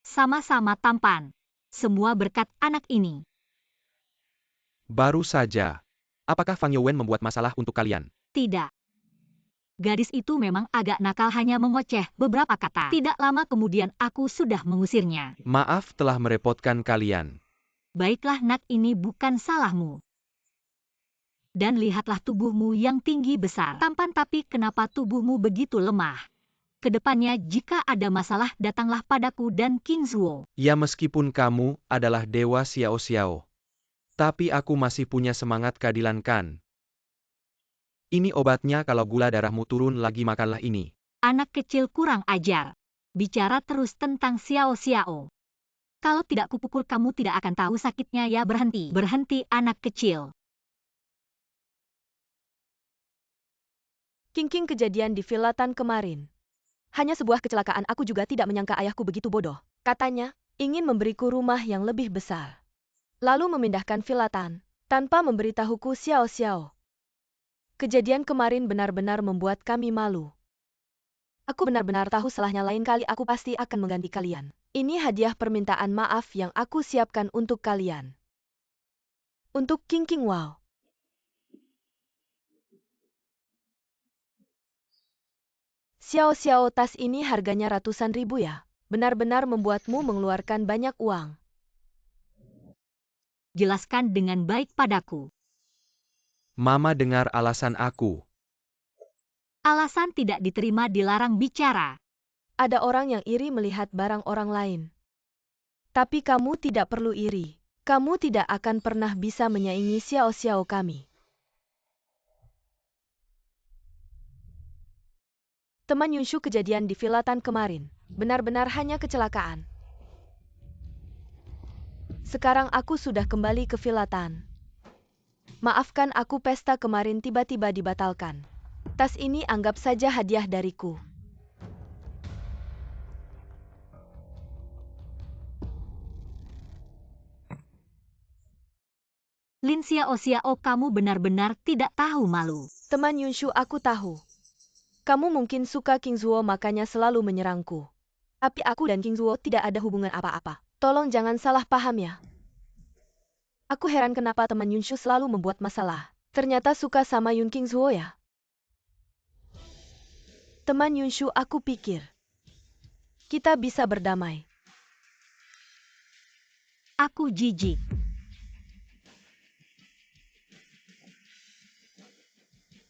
[SPEAKER 2] Sama-sama tampan. Semua berkat anak ini.
[SPEAKER 3] Baru saja. Apakah Fang Youwen membuat masalah untuk kalian?
[SPEAKER 2] Tidak. Gadis itu memang agak nakal, hanya mengoceh beberapa kata. Tidak lama kemudian aku sudah mengusirnya.
[SPEAKER 3] Maaf telah merepotkan kalian.
[SPEAKER 2] Baiklah nak, ini bukan salahmu. Dan lihatlah tubuhmu yang tinggi besar. Tampan, tapi kenapa tubuhmu begitu lemah? Kedepannya jika ada masalah datanglah padaku dan King Zuo.
[SPEAKER 3] Ya, meskipun kamu adalah dewa Xiao Xiao. Tapi aku masih punya semangat keadilan kan? Ini obatnya, kalau gula darahmu turun lagi makanlah ini.
[SPEAKER 2] Anak kecil kurang ajar. Bicara terus tentang Xiao Xiao. Kalau tidak kupukul kamu tidak akan tahu sakitnya ya. Berhenti. Berhenti anak kecil.
[SPEAKER 1] King kejadian di Villa Tan kemarin. Hanya sebuah kecelakaan, aku juga tidak menyangka ayahku begitu bodoh. Katanya, ingin memberiku rumah yang lebih besar. Lalu memindahkan Villa Tan, tanpa memberitahuku Xiao Xiao. Kejadian kemarin benar-benar membuat kami malu. Aku benar-benar tahu salahnya, lain kali aku pasti akan mengganti kalian. Ini hadiah permintaan maaf yang aku siapkan untuk kalian. Untuk King Wow. Xiao Xiao, tas ini harganya ratusan ribu ya. Benar-benar membuatmu mengeluarkan banyak uang.
[SPEAKER 2] Jelaskan dengan baik padaku.
[SPEAKER 3] Mama dengar alasan aku.
[SPEAKER 2] Alasan tidak diterima, dilarang bicara.
[SPEAKER 1] Ada orang yang iri melihat barang orang lain. Tapi kamu tidak perlu iri. Kamu tidak akan pernah bisa menyaingi Xiao Xiao kami. Teman Yunshu, kejadian di Villa Tan kemarin benar-benar hanya kecelakaan. Sekarang aku sudah kembali ke Villa Tan. Maafkan aku, pesta kemarin tiba-tiba dibatalkan. Tas ini anggap saja hadiah dariku.
[SPEAKER 2] Lin Xiao Xiao, kamu benar-benar tidak tahu malu.
[SPEAKER 1] Teman Yunshu, aku tahu. Kamu mungkin suka King Zuo makanya selalu menyerangku. Tapi aku dan King Zuo tidak ada hubungan apa-apa. Tolong jangan salah paham ya. Aku heran kenapa teman Yunshu selalu membuat masalah. Ternyata suka sama Yun King Zuo ya. Teman Yunshu, aku pikir kita bisa berdamai.
[SPEAKER 2] Aku jijik.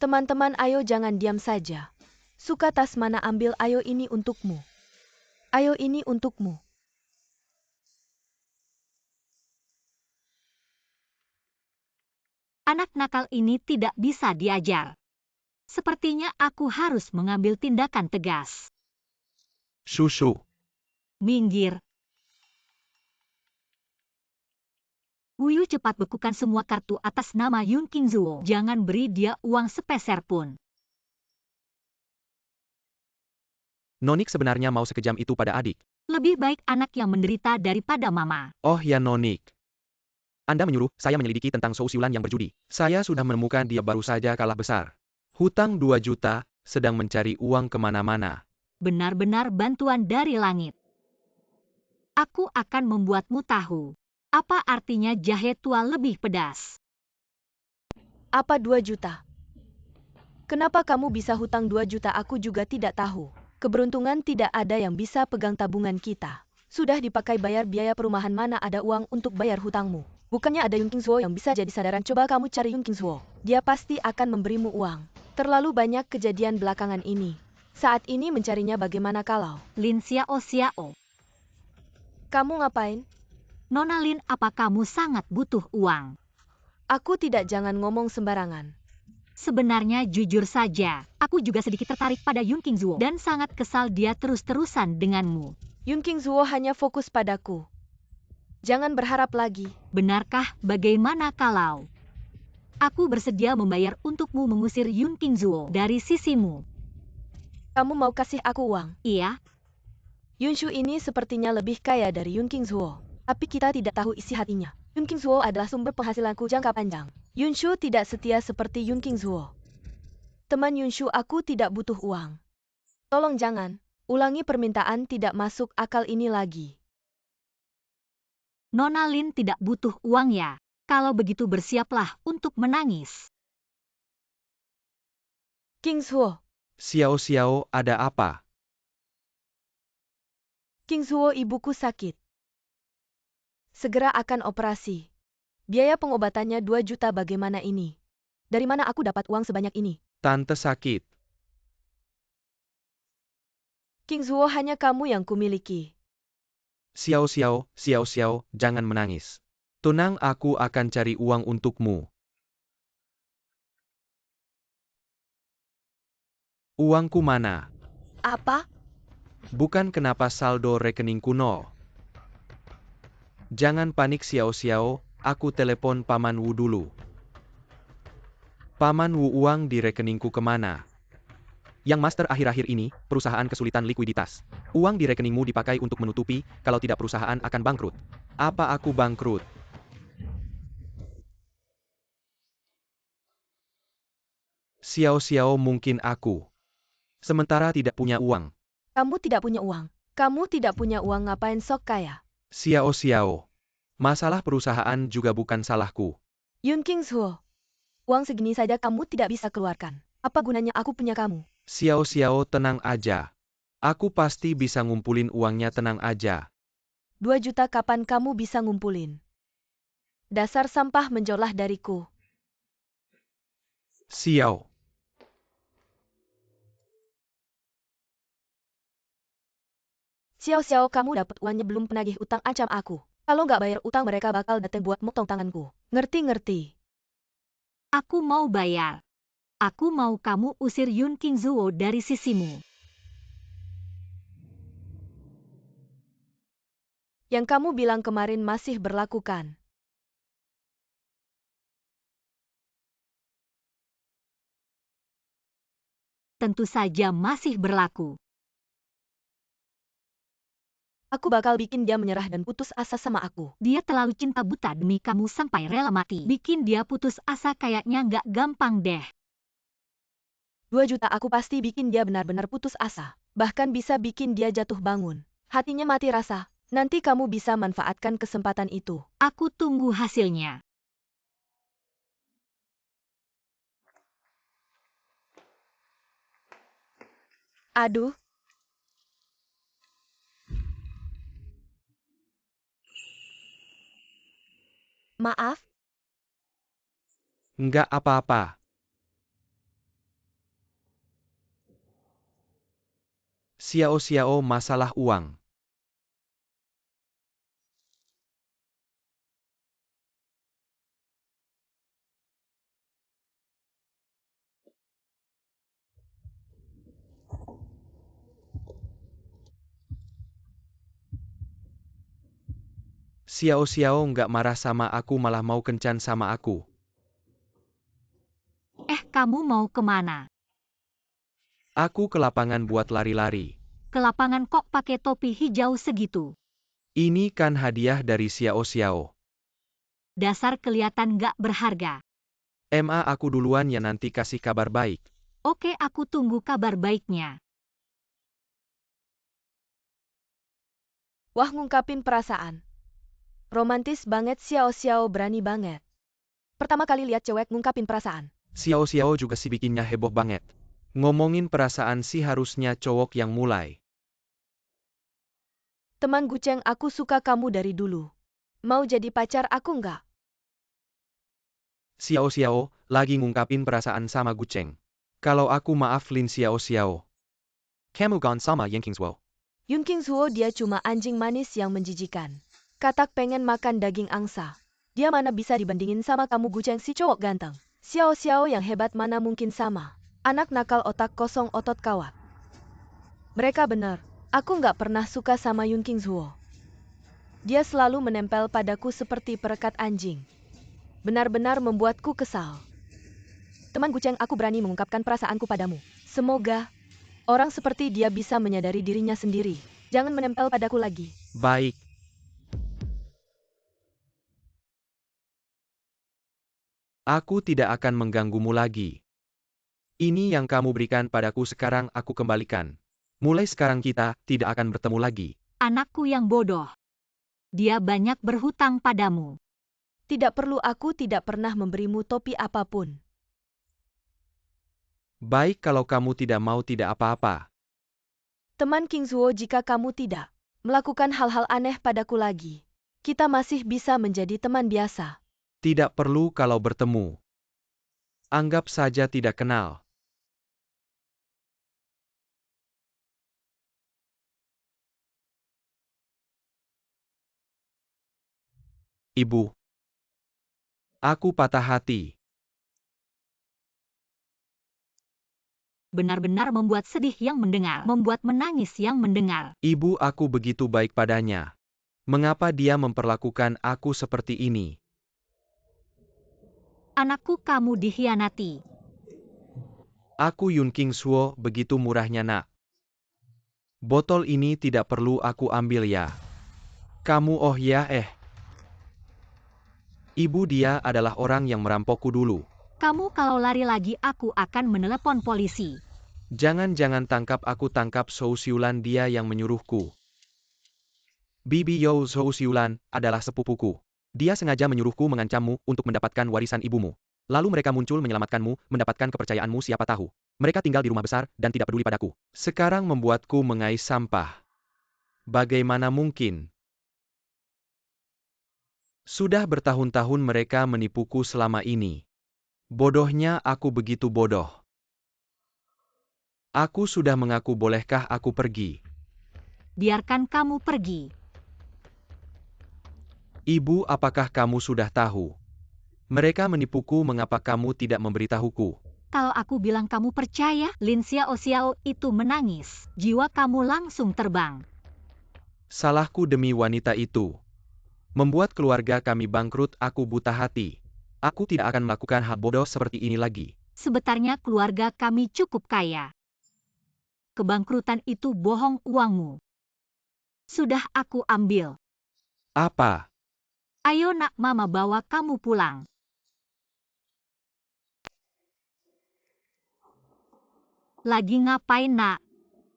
[SPEAKER 1] Teman-teman, ayo jangan diam saja. Suka tas mana ambil, ayo ini untukmu. Ayo ini untukmu.
[SPEAKER 2] Anak nakal ini tidak bisa diajar. Sepertinya aku harus mengambil tindakan tegas.
[SPEAKER 3] Susu.
[SPEAKER 2] Minggir. Wuyu cepat bekukan semua kartu atas nama Yun Qingzuo. Jangan beri dia uang sepeser pun.
[SPEAKER 3] Nonik sebenarnya mau sekejam itu pada adik.
[SPEAKER 2] Lebih baik anak yang menderita daripada mama.
[SPEAKER 3] Oh ya Nonik. Anda menyuruh saya menyelidiki tentang Zhou Xiulan yang berjudi. Saya sudah menemukan dia baru saja kalah besar. Hutang 2 juta, sedang mencari uang kemana-mana.
[SPEAKER 2] Benar-benar bantuan dari langit. Aku akan membuatmu tahu. Apa artinya jahe tua lebih pedas?
[SPEAKER 1] Apa 2 juta? Kenapa kamu bisa hutang 2 juta? Aku juga tidak tahu. Keberuntungan tidak ada yang bisa pegang tabungan kita. Sudah dipakai bayar biaya perumahan, mana ada uang untuk bayar hutangmu. Bukannya ada Yun Qingzuo yang bisa jadi sadaran. Coba kamu cari Yun Qingzuo. Dia pasti akan memberimu uang. Terlalu banyak kejadian belakangan ini. Saat ini mencarinya bagaimana kalau?
[SPEAKER 2] Lin Xiao Xiao.
[SPEAKER 1] Kamu ngapain?
[SPEAKER 2] Nona Lin, apa kamu sangat butuh uang?
[SPEAKER 1] Aku tidak, jangan ngomong sembarangan.
[SPEAKER 2] Sebenarnya jujur saja, aku juga sedikit tertarik pada Yun Qingzuo dan sangat kesal dia terus-terusan denganmu.
[SPEAKER 1] Yun Qingzuo hanya fokus padaku. Jangan berharap lagi.
[SPEAKER 2] Benarkah? Bagaimana kalau aku bersedia membayar untukmu mengusir Yun Qingzuo dari sisimu?
[SPEAKER 1] Kamu mau kasih aku uang?
[SPEAKER 2] Iya,
[SPEAKER 1] Yunshu ini sepertinya lebih kaya dari Yun Qingzuo. Tapi kita tidak tahu isi hatinya. Yun Qingzuo adalah sumber penghasilanku jangka panjang. Yunshu tidak setia seperti Yun Qingzuo. Teman Yunshu, aku tidak butuh uang. Tolong jangan ulangi permintaan tidak masuk akal ini lagi.
[SPEAKER 2] Nona Lin tidak butuh uang ya. Kalau begitu bersiaplah untuk menangis.
[SPEAKER 1] Qingzuo,
[SPEAKER 3] Xiao Xiao, ada apa?
[SPEAKER 1] Qingzuo, ibuku sakit. Segera akan operasi. Biaya pengobatannya 2 juta, bagaimana ini? Dari mana aku dapat uang sebanyak ini?
[SPEAKER 3] Tante sakit.
[SPEAKER 1] Qingzuo, hanya kamu yang kumiliki.
[SPEAKER 3] Xiao Xiao, jangan menangis. Tenang, aku akan cari uang untukmu. Uangku mana?
[SPEAKER 1] Apa?
[SPEAKER 3] Bukan, kenapa saldo rekeningku nol? Jangan panik Xiao Xiao, aku telepon Paman Wu dulu. Paman Wu, uang di rekeningku kemana? Yang master, akhir-akhir ini, perusahaan kesulitan likuiditas. Uang di rekeningmu dipakai untuk menutupi, kalau tidak perusahaan akan bangkrut. Apa aku bangkrut? Xiao Xiao, mungkin aku sementara tidak punya uang.
[SPEAKER 1] Kamu tidak punya uang. Kamu tidak punya uang, ngapain sok kaya?
[SPEAKER 3] Xiao Xiao, masalah perusahaan juga bukan salahku.
[SPEAKER 1] Yun Qingzuo, uang segini saja kamu tidak bisa keluarkan. Apa gunanya aku punya kamu?
[SPEAKER 3] Xiao Xiao, tenang aja. Aku pasti bisa ngumpulin uangnya, tenang aja.
[SPEAKER 1] 2 juta kapan kamu bisa ngumpulin? Dasar sampah, menjauhlah dariku.
[SPEAKER 3] Xiao.
[SPEAKER 1] Xiao, kamu dapat uangnya belum? Penagih utang ancam aku. Kalau nggak bayar utang mereka bakal datang buat motong tanganku. Ngerti?
[SPEAKER 2] Aku mau bayar. Aku mau kamu usir Yun Qingzuo dari sisimu.
[SPEAKER 1] Yang kamu bilang kemarin masih berlaku kan?
[SPEAKER 2] Tentu saja masih berlaku.
[SPEAKER 1] Aku bakal bikin dia menyerah dan putus asa sama aku.
[SPEAKER 2] Dia terlalu cinta buta demi kamu sampai rela mati. Bikin dia putus asa kayaknya nggak gampang deh.
[SPEAKER 1] 2 juta aku pasti bikin dia benar-benar putus asa. Bahkan bisa bikin dia jatuh bangun. Hatinya mati rasa. Nanti kamu bisa manfaatkan kesempatan itu.
[SPEAKER 2] Aku tunggu hasilnya.
[SPEAKER 1] Aduh, maaf,
[SPEAKER 3] Nggak apa-apa. Xiao masalah uang. Xiao nggak marah sama aku malah mau kencan sama aku.
[SPEAKER 2] Kamu mau kemana?
[SPEAKER 3] Aku ke lapangan buat lari-lari.
[SPEAKER 2] Ke lapangan kok pakai topi hijau segitu?
[SPEAKER 3] Ini kan hadiah dari Xiao.
[SPEAKER 2] Dasar kelihatan gak berharga.
[SPEAKER 3] Aku duluan ya nanti kasih kabar baik.
[SPEAKER 2] Oke, aku tunggu kabar baiknya.
[SPEAKER 1] wah ngungkapin perasaan. Romantis banget Xiao berani banget. Pertama kali lihat cewek ngungkapin perasaan.
[SPEAKER 3] Xiao juga sih bikinnya heboh banget. Ngomongin perasaan sih harusnya cowok yang mulai.
[SPEAKER 1] Teman Guceng, aku suka kamu dari dulu. Mau jadi pacar aku nggak?
[SPEAKER 3] Xiao lagi ngungkapin perasaan sama Guceng. Kalau aku maaf Lin Xiao. Kamu gone sama Yang Kingswo.
[SPEAKER 1] Yun Kingshuo dia cuma anjing manis yang menjijikan. Katak pengen makan daging angsa. Dia mana bisa dibandingin sama kamu Guceng si cowok ganteng. Xiao yang hebat mana mungkin sama. Anak nakal otak kosong otot kawat. Mereka benar. Aku nggak pernah suka sama Yun Kingshuo. Dia selalu menempel padaku seperti perekat anjing. Benar-benar membuatku kesal. Teman Guceng, aku berani mengungkapkan perasaanku padamu. Semoga orang seperti dia bisa menyadari dirinya sendiri. Jangan menempel padaku lagi.
[SPEAKER 3] Baik. Aku tidak akan mengganggumu lagi. Ini yang kamu berikan padaku sekarang aku kembalikan. Mulai sekarang kita tidak akan bertemu lagi.
[SPEAKER 2] Anakku yang bodoh. Dia banyak berhutang padamu.
[SPEAKER 1] Tidak perlu, aku tidak pernah memberimu topi apapun.
[SPEAKER 3] Baik kalau kamu tidak mau tidak apa-apa.
[SPEAKER 1] Teman Kingshuo, jika kamu tidak melakukan hal-hal aneh padaku lagi, kita masih bisa menjadi teman biasa.
[SPEAKER 3] Tidak perlu kalau bertemu. Anggap saja tidak kenal. Ibu. Aku patah hati.
[SPEAKER 2] Benar-benar membuat sedih yang mendengar, membuat menangis yang mendengar.
[SPEAKER 3] Ibu, aku begitu baik padanya. Mengapa dia memperlakukan aku seperti ini?
[SPEAKER 2] Anakku, kamu dikhianati.
[SPEAKER 3] Aku Yun Kingshuo, begitu murahnya nak. Botol ini tidak perlu aku ambil ya. Kamu oh ya Ibu, dia adalah orang yang merampokku dulu.
[SPEAKER 2] Kamu kalau lari lagi aku akan menelepon polisi.
[SPEAKER 3] Jangan tangkap aku, tangkap Zhou Xiulan, dia yang menyuruhku. Bibi Yo, Zhou Xiulan adalah sepupuku. Dia sengaja menyuruhku mengancammu untuk mendapatkan warisan ibumu. Lalu mereka muncul menyelamatkanmu, mendapatkan kepercayaanmu, siapa tahu. Mereka tinggal di rumah besar dan tidak peduli padaku. Sekarang membuatku mengais sampah. Bagaimana mungkin? Sudah bertahun-tahun mereka menipuku selama ini. Bodohnya aku, begitu bodoh. Aku sudah mengaku, bolehkah aku pergi?
[SPEAKER 2] Biarkan kamu pergi.
[SPEAKER 3] Ibu, apakah kamu sudah tahu? Mereka menipuku, mengapa kamu tidak memberitahuku?
[SPEAKER 2] Kalau aku bilang kamu percaya, Lin Xiao itu menangis. Jiwa kamu langsung terbang.
[SPEAKER 3] Salahku demi wanita itu. Membuat keluarga kami bangkrut, aku buta hati. Aku tidak akan melakukan hal bodoh seperti ini lagi.
[SPEAKER 2] Sebenarnya keluarga kami cukup kaya. Kebangkrutan itu bohong, uangmu sudah aku ambil.
[SPEAKER 3] Apa?
[SPEAKER 2] Ayo nak, mama bawa kamu pulang. Lagi ngapain nak?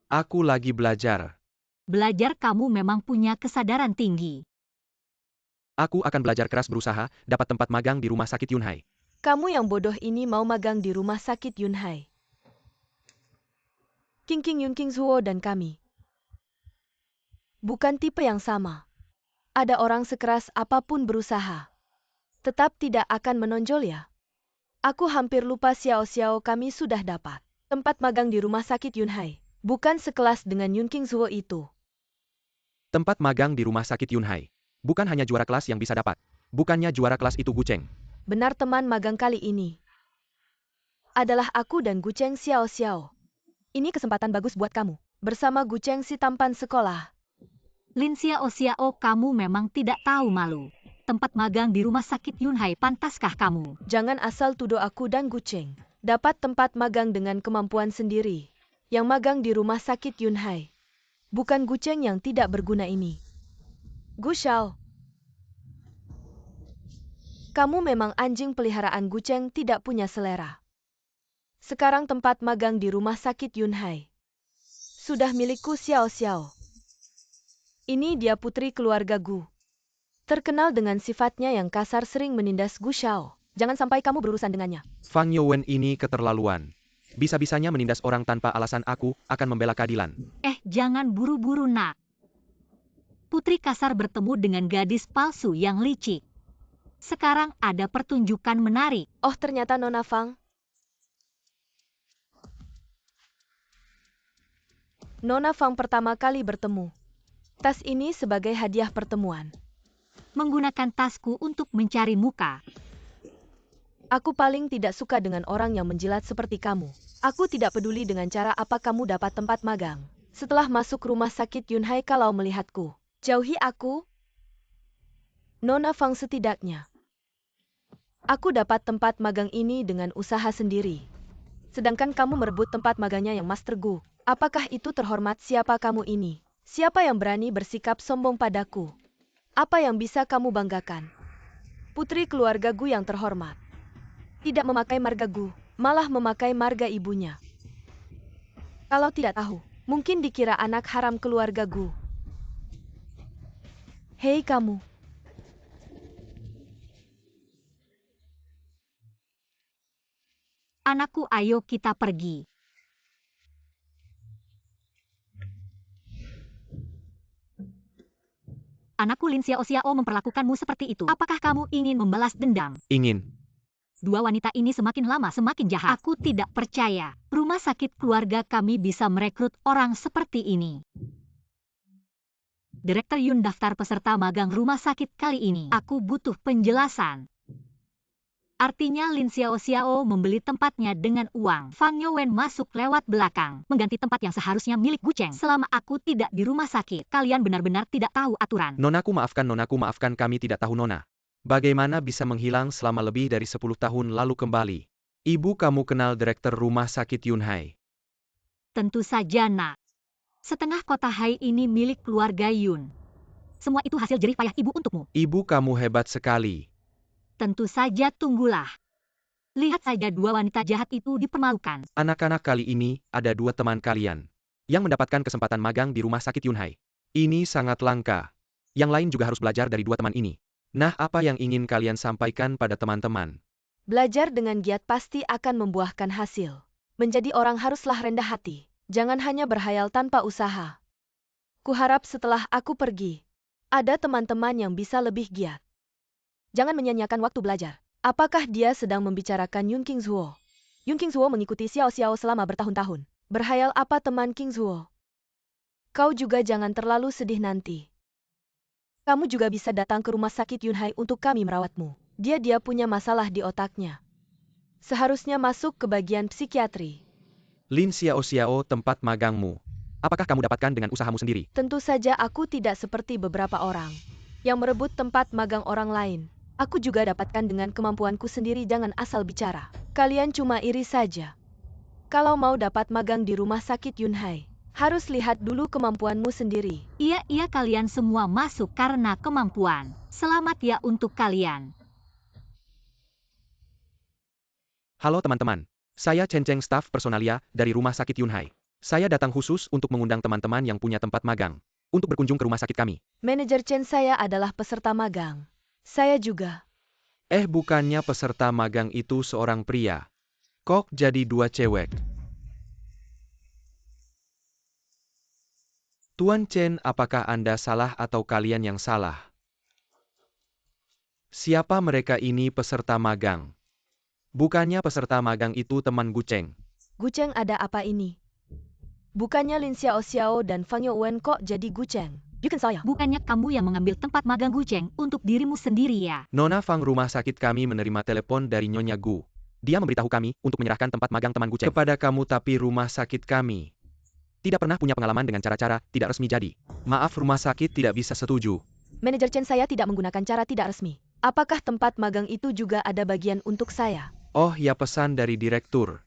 [SPEAKER 3] Aku lagi belajar.
[SPEAKER 2] Belajar, kamu memang punya kesadaran tinggi.
[SPEAKER 3] Aku akan belajar keras, berusaha dapat tempat magang di rumah sakit Yunhai.
[SPEAKER 1] Kamu yang bodoh ini mau magang di rumah sakit Yunhai. King Yun Kingzuo dan kami bukan tipe yang sama. Ada orang sekeras apapun berusaha, tetap tidak akan menonjol ya. Aku hampir lupa Xiao kami sudah dapat tempat magang di rumah sakit Yunhai. Bukan sekelas dengan Yun Kingzuo itu.
[SPEAKER 3] Tempat magang di rumah sakit Yunhai. Bukan hanya juara kelas yang bisa dapat. Bukannya juara kelas itu Gucheng.
[SPEAKER 1] Benar, teman magang kali ini adalah aku dan Gucheng Xiao. Ini kesempatan bagus buat kamu. Bersama Gucheng si tampan sekolah.
[SPEAKER 2] Lin Xiao, kamu memang tidak tahu malu. Tempat magang di rumah sakit Yunhai, pantaskah kamu?
[SPEAKER 1] Jangan asal tuduh aku dan Gucheng dapat tempat magang dengan kemampuan sendiri. Yang magang di rumah sakit Yunhai. Bukan Gucheng yang tidak berguna ini. Gu Shao. Kamu memang anjing peliharaan. Gucheng tidak punya selera. Sekarang tempat magang di rumah sakit Yunhai sudah milikku Xiao. Ini dia putri keluarga Gu. Terkenal dengan sifatnya yang kasar, sering menindas Gu Shao. Jangan sampai kamu berurusan dengannya.
[SPEAKER 3] Fang Youwen ini keterlaluan. Bisa-bisanya menindas orang tanpa alasan. Aku akan membela keadilan.
[SPEAKER 2] Jangan buru-buru, nak. Putri kasar bertemu dengan gadis palsu yang licik. Sekarang ada pertunjukan menarik.
[SPEAKER 1] Oh, ternyata Nona Fang. Nona Fang pertama kali bertemu. Tas ini sebagai hadiah pertemuan.
[SPEAKER 2] Menggunakan tasku untuk mencari muka.
[SPEAKER 1] Aku paling tidak suka dengan orang yang menjilat seperti kamu. Aku tidak peduli dengan cara apa kamu dapat tempat magang. Setelah masuk rumah sakit Yunhai, kalau melihatku, jauhi aku. Nona Fang, setidaknya aku dapat tempat magang ini dengan usaha sendiri. Sedangkan kamu merebut tempat magangnya yang Master Gu. Apakah itu terhormat? Siapa kamu ini? Siapa yang berani bersikap sombong padaku? Apa yang bisa kamu banggakan? Putri keluarga Gu yang terhormat. Tidak memakai marga Gu, malah memakai marga ibunya. Kalau tidak tahu, mungkin dikira anak haram keluarga Gu. Hei kamu.
[SPEAKER 2] Anakku, ayo kita pergi. Anakku, Lin Xiao memperlakukanmu seperti itu. Apakah kamu ingin membalas dendam?
[SPEAKER 3] Ingin.
[SPEAKER 2] Dua wanita ini semakin lama semakin jahat. Aku tidak percaya. Rumah sakit keluarga kami bisa merekrut orang seperti ini. Direktur Yun daftar peserta magang rumah sakit kali ini. Aku butuh penjelasan. Artinya Lin Xiao membeli tempatnya dengan uang. Fang Youwen masuk lewat belakang, mengganti tempat yang seharusnya milik Gucheng. Selama aku tidak di rumah sakit, kalian benar-benar tidak tahu aturan.
[SPEAKER 3] Nonaku, maafkan, kami tidak tahu, Nona. Bagaimana bisa menghilang selama lebih dari 10 tahun lalu kembali? Ibu kamu kenal direktur rumah sakit Yunhai?
[SPEAKER 2] Tentu saja, nak. Setengah kota Hai ini milik keluarga Yun. Semua itu hasil jerih payah ibu untukmu.
[SPEAKER 3] Ibu kamu hebat sekali.
[SPEAKER 2] Tentu saja, tunggulah. Lihat saja dua wanita jahat itu dipermalukan.
[SPEAKER 3] Anak-anak, kali ini ada dua teman kalian yang mendapatkan kesempatan magang di rumah sakit Yunhai. Ini sangat langka. Yang lain juga harus belajar dari dua teman ini. Nah, apa yang ingin kalian sampaikan pada teman-teman?
[SPEAKER 1] Belajar dengan giat pasti akan membuahkan hasil. Menjadi orang haruslah rendah hati. Jangan hanya berhayal tanpa usaha. Kuharap setelah aku pergi, ada teman-teman yang bisa lebih giat. Jangan menyia-nyiakan waktu belajar. Apakah dia sedang membicarakan Yun Kingzuo? Yun Kingzuo mengikuti Xiao selama bertahun-tahun. Berhayal apa teman Kingzuo? Kau juga jangan terlalu sedih nanti. Kamu juga bisa datang ke rumah sakit Yunhai untuk kami merawatmu. Dia punya masalah di otaknya. Seharusnya masuk ke bagian psikiatri.
[SPEAKER 3] Lin Xiao, tempat magangmu. Apakah kamu dapatkan dengan usahamu sendiri?
[SPEAKER 1] Tentu saja aku tidak seperti beberapa orang yang merebut tempat magang orang lain. Aku juga dapatkan dengan kemampuanku sendiri. Jangan asal bicara. Kalian cuma iri saja. Kalau mau dapat magang di rumah sakit Yunhai, harus lihat dulu kemampuanmu sendiri.
[SPEAKER 2] Iya, kalian semua masuk karena kemampuan. Selamat ya untuk kalian.
[SPEAKER 3] Halo teman-teman. Saya Chen Cheng, staf personalia dari rumah sakit Yunhai. Saya datang khusus untuk mengundang teman-teman yang punya tempat magang untuk berkunjung ke rumah sakit kami.
[SPEAKER 1] Manajer Chen, saya adalah peserta magang. Saya juga.
[SPEAKER 3] Bukannya peserta magang itu seorang pria. Kok jadi dua cewek? Tuan Chen, apakah Anda salah atau kalian yang salah? Siapa mereka ini peserta magang? Bukannya peserta magang itu teman Gucheng.
[SPEAKER 1] Gucheng ada apa ini? Bukannya Lin Xiao Xiao dan Fang Youwen kok jadi Gucheng? Bukan saya.
[SPEAKER 2] Bukannya kamu yang mengambil tempat magang Gucheng untuk dirimu sendiri ya?
[SPEAKER 3] Nona Fang, rumah sakit kami menerima telepon dari Nyonya Gu. Dia memberitahu kami untuk menyerahkan tempat magang teman Gucheng kepada kamu, tapi rumah sakit kami tidak pernah punya pengalaman dengan cara-cara tidak resmi, jadi maaf, rumah sakit tidak bisa setuju.
[SPEAKER 1] Manajer Chen, saya tidak menggunakan cara tidak resmi. Apakah tempat magang itu juga ada bagian untuk saya?
[SPEAKER 3] Oh ya, pesan dari direktur.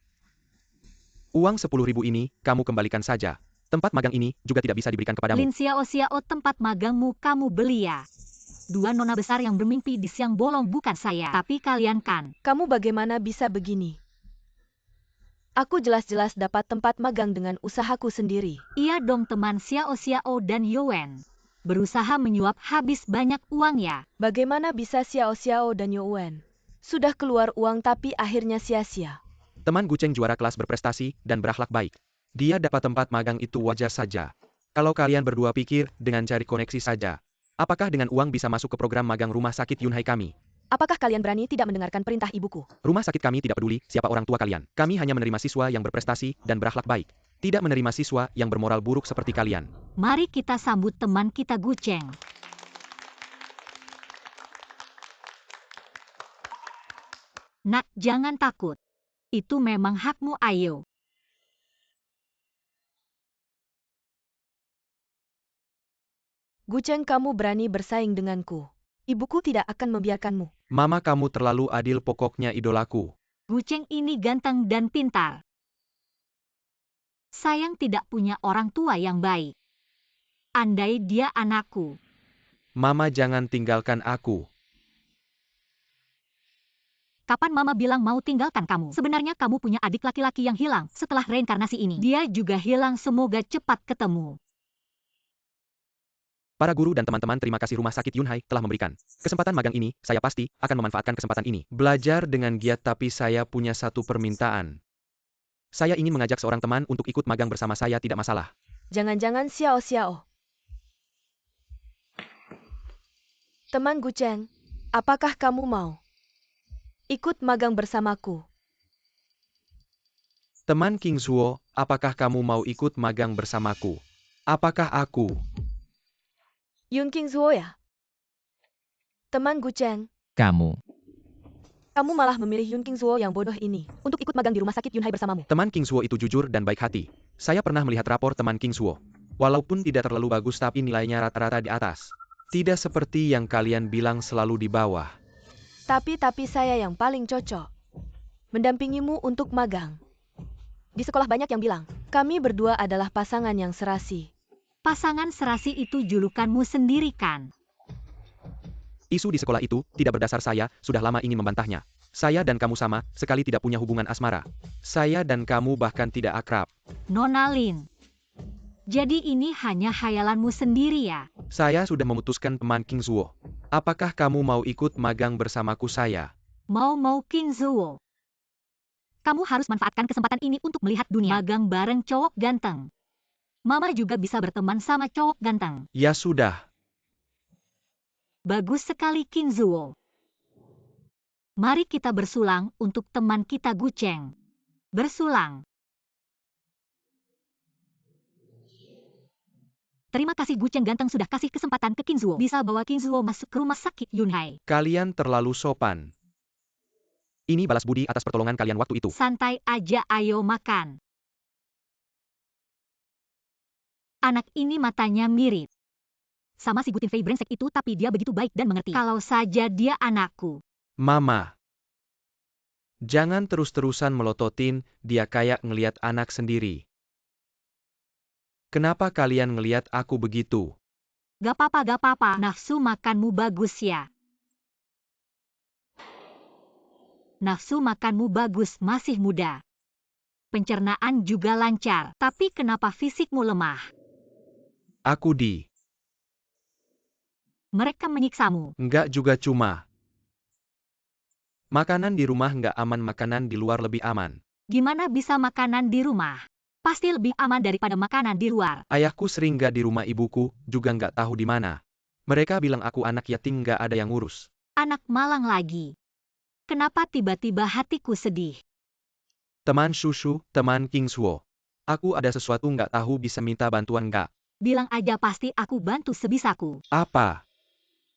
[SPEAKER 3] Uang 10.000 ini, kamu kembalikan saja. Tempat magang ini juga tidak bisa diberikan kepadamu.
[SPEAKER 2] Lin Xiao Xiao, tempat magangmu kamu beli ya? Dua nona besar yang bermimpi di siang bolong, bukan saya. Tapi kalian kan.
[SPEAKER 1] Kamu bagaimana bisa begini? Aku jelas-jelas dapat tempat magang dengan usahaku sendiri.
[SPEAKER 2] Iya dong teman Xiao Xiao dan Youwen. Berusaha menyuap habis banyak uang ya?
[SPEAKER 1] Bagaimana bisa Xiao Xiao dan Youwen sudah keluar uang tapi akhirnya sia-sia?
[SPEAKER 3] Teman Gucheng juara kelas, berprestasi dan berakhlak baik. Dia dapat tempat magang itu wajar saja. Kalau kalian berdua pikir dengan cari koneksi saja, apakah dengan uang bisa masuk ke program magang rumah sakit Yunhai kami?
[SPEAKER 1] Apakah kalian berani tidak mendengarkan perintah ibuku?
[SPEAKER 3] Rumah sakit kami tidak peduli siapa orang tua kalian. Kami hanya menerima siswa yang berprestasi dan berakhlak baik. Tidak menerima siswa yang bermoral buruk seperti kalian.
[SPEAKER 2] Mari kita sambut teman kita Gucheng. Nak, jangan takut. Itu memang hakmu, ayo.
[SPEAKER 1] Gucheng, kamu berani bersaing denganku. Ibuku tidak akan membiarkanmu.
[SPEAKER 3] Mama, kamu terlalu adil, pokoknya idolaku.
[SPEAKER 2] Gucheng ini ganteng dan pintar. Sayang tidak punya orang tua yang baik. Andai dia anakku.
[SPEAKER 3] Mama, jangan tinggalkan aku.
[SPEAKER 2] Kapan Mama bilang mau tinggalkan kamu? Sebenarnya kamu punya adik laki-laki yang hilang setelah reinkarnasi ini. Dia juga hilang, semoga cepat ketemu.
[SPEAKER 3] Para guru dan teman-teman, terima kasih rumah sakit Yunhai telah memberikan kesempatan magang ini. Saya pasti akan memanfaatkan kesempatan ini. Belajar dengan giat, tapi saya punya satu permintaan. Saya ingin mengajak seorang teman untuk ikut magang bersama saya, tidak masalah.
[SPEAKER 1] Jangan-jangan Xiao Xiao. Teman Gucheng, apakah kamu mau ikut magang bersamaku?
[SPEAKER 3] Teman King Zuo, apakah kamu mau ikut magang bersamaku? Apakah aku?
[SPEAKER 1] Yun King Zuo ya? Teman Gucheng,
[SPEAKER 4] Kamu.
[SPEAKER 1] kamu malah memilih Yun King Zuo yang bodoh ini untuk ikut magang di rumah sakit Yunhai bersamamu.
[SPEAKER 3] Teman King Zuo itu jujur dan baik hati. Saya pernah melihat rapor teman King Zuo. Walaupun tidak terlalu bagus, tapi nilainya rata-rata di atas. Tidak seperti yang kalian bilang selalu di bawah.
[SPEAKER 1] Tapi saya yang paling cocok mendampingimu untuk magang. Di sekolah banyak yang bilang, kami berdua adalah pasangan yang serasi.
[SPEAKER 2] Pasangan serasi itu julukanmu sendiri kan?
[SPEAKER 3] Isu di sekolah itu tidak berdasar, saya sudah lama ingin membantahnya. Saya dan kamu sama sekali tidak punya hubungan asmara. Saya dan kamu bahkan tidak akrab.
[SPEAKER 2] Nona Lin. Jadi ini hanya khayalanmu sendiri ya?
[SPEAKER 3] Saya sudah memutuskan, teman King Zuo. Apakah kamu mau ikut magang bersamaku saya?
[SPEAKER 2] Mau King Zuo. Kamu harus manfaatkan kesempatan ini untuk melihat dunia. Magang bareng cowok ganteng. Mama juga bisa berteman sama cowok ganteng.
[SPEAKER 3] Ya sudah.
[SPEAKER 2] Bagus sekali King Zuo. Mari kita bersulang untuk teman kita Gucheng. Bersulang. Terima kasih Gucheng ganteng sudah kasih kesempatan ke King Zuo. Bisa bawa King Zuo masuk ke rumah sakit Yunhai.
[SPEAKER 3] Kalian terlalu sopan. Ini balas budi atas pertolongan kalian waktu itu.
[SPEAKER 2] Santai aja, ayo makan. Anak ini matanya mirip sama si Gutin Fei brengsek itu, tapi dia begitu baik dan mengerti. Kalau saja dia anakku.
[SPEAKER 3] Mama. Jangan terus-terusan melototin, dia kayak ngeliat anak sendiri. Kenapa kalian ngeliat aku begitu?
[SPEAKER 2] Gak apa-apa. Nafsu makanmu bagus ya. Nafsu makanmu bagus, masih muda. Pencernaan juga lancar. Tapi kenapa fisikmu lemah?
[SPEAKER 3] Aku
[SPEAKER 2] Mereka menyiksamu.
[SPEAKER 3] Enggak juga, cuma makanan di rumah nggak aman, makanan di luar lebih aman.
[SPEAKER 2] Gimana bisa makanan di rumah? Pasti lebih aman daripada makanan di luar.
[SPEAKER 3] Ayahku sering gak di rumah, ibuku juga nggak tahu di mana. Mereka bilang aku anak yatim nggak ada yang ngurus.
[SPEAKER 2] Anak malang lagi. Kenapa tiba-tiba hatiku sedih?
[SPEAKER 3] Teman Shushu, teman Kingshuo. Aku ada sesuatu nggak tahu, bisa minta bantuan nggak?
[SPEAKER 2] Bilang aja, pasti aku bantu sebisaku.
[SPEAKER 3] Apa?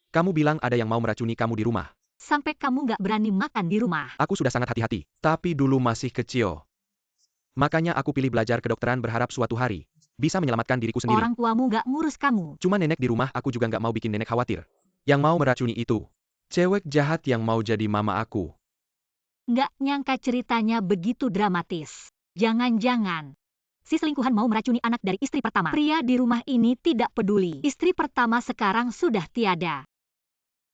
[SPEAKER 3] Kamu bilang ada yang mau meracuni kamu di rumah.
[SPEAKER 2] Sampai kamu nggak berani makan di rumah.
[SPEAKER 3] Aku sudah sangat hati-hati, tapi dulu masih kecil. Makanya aku pilih belajar kedokteran, berharap suatu hari bisa menyelamatkan diriku sendiri.
[SPEAKER 2] Orang tuamu nggak ngurus kamu.
[SPEAKER 3] Cuma nenek di rumah, aku juga nggak mau bikin nenek khawatir. Yang mau meracuni itu cewek jahat yang mau jadi mama aku.
[SPEAKER 2] Nggak nyangka ceritanya begitu dramatis. Jangan-jangan si selingkuhan mau meracuni anak dari istri pertama. Pria di rumah ini tidak peduli. Istri pertama sekarang sudah tiada.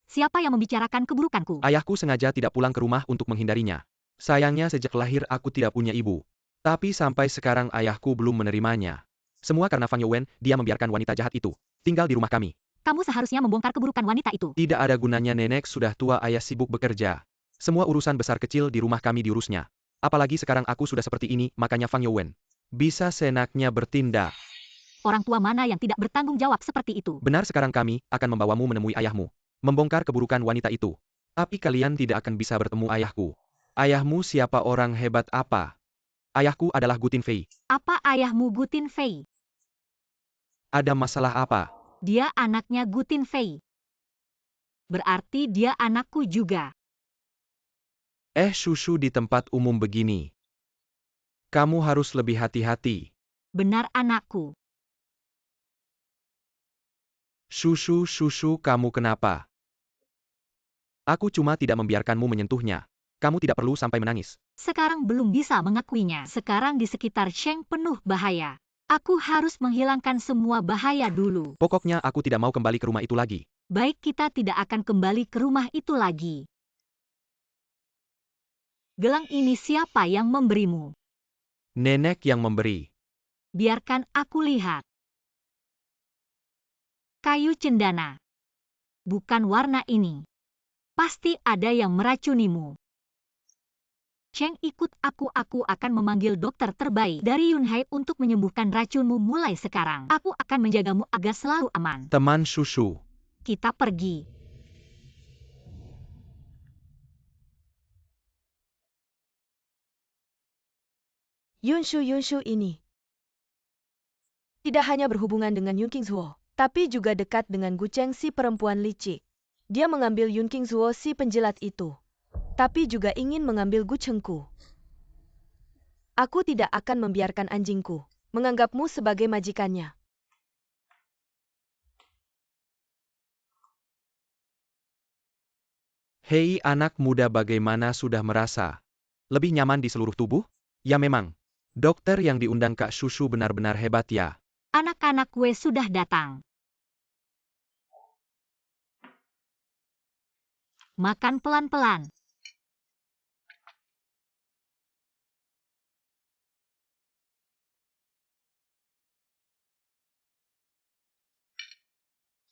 [SPEAKER 2] Siapa yang membicarakan keburukanku?
[SPEAKER 3] Ayahku sengaja tidak pulang ke rumah untuk menghindarinya. Sayangnya sejak lahir aku tidak punya ibu. Tapi sampai sekarang ayahku belum menerimanya. Semua karena Fang Youwen, dia membiarkan wanita jahat itu tinggal di rumah kami.
[SPEAKER 2] Kamu seharusnya membongkar keburukan wanita itu.
[SPEAKER 3] Tidak ada gunanya, nenek sudah tua, ayah sibuk bekerja. Semua urusan besar kecil di rumah kami diurusnya. Apalagi sekarang aku sudah seperti ini, makanya Fang Youwen bisa seenaknya bertindak.
[SPEAKER 2] Orang tua mana yang tidak bertanggung jawab seperti itu?
[SPEAKER 3] Benar, sekarang kami akan membawamu menemui ayahmu. Membongkar keburukan wanita itu. Tapi kalian tidak akan bisa bertemu ayahku. Ayahmu siapa, orang hebat apa? Ayahku adalah Gu Tinfei.
[SPEAKER 2] Apa ayahmu Gu Tinfei?
[SPEAKER 3] Ada masalah apa?
[SPEAKER 2] Dia anaknya Gu Tinfei. Berarti dia anakku juga.
[SPEAKER 3] Shushu di tempat umum begini. Kamu harus lebih hati-hati.
[SPEAKER 2] Benar, anakku.
[SPEAKER 3] Shushu, kamu kenapa? Aku cuma tidak membiarkanmu menyentuhnya. Kamu tidak perlu sampai menangis.
[SPEAKER 2] Sekarang belum bisa mengakuinya. Sekarang di sekitar Sheng penuh bahaya. Aku harus menghilangkan semua bahaya dulu.
[SPEAKER 3] Pokoknya aku tidak mau kembali ke rumah itu lagi.
[SPEAKER 2] Baik, kita tidak akan kembali ke rumah itu lagi. Gelang ini siapa yang memberimu?
[SPEAKER 3] Nenek yang memberi.
[SPEAKER 2] Biarkan aku lihat. Kayu cendana. Bukan warna ini. Pasti ada yang meracunimu. Cheng, ikut aku akan memanggil dokter terbaik dari Yunhai untuk menyembuhkan racunmu mulai sekarang. Aku akan menjagamu agar selalu aman.
[SPEAKER 3] Teman Shushu.
[SPEAKER 2] Kita pergi.
[SPEAKER 1] Yunshu ini tidak hanya berhubungan dengan Yun Kingshuo, tapi juga dekat dengan Gu Cheng, si perempuan licik. Dia mengambil Yun Kingshuo, si penjilat itu, tapi juga ingin mengambil Gu Chengku. Aku tidak akan membiarkan anjingku menganggapmu sebagai majikannya.
[SPEAKER 3] Hei anak muda, bagaimana, sudah merasa lebih nyaman di seluruh tubuh? Ya memang. Dokter yang diundang Kak Shushu benar-benar hebat ya.
[SPEAKER 2] Anak-anak kue sudah datang. Makan pelan-pelan.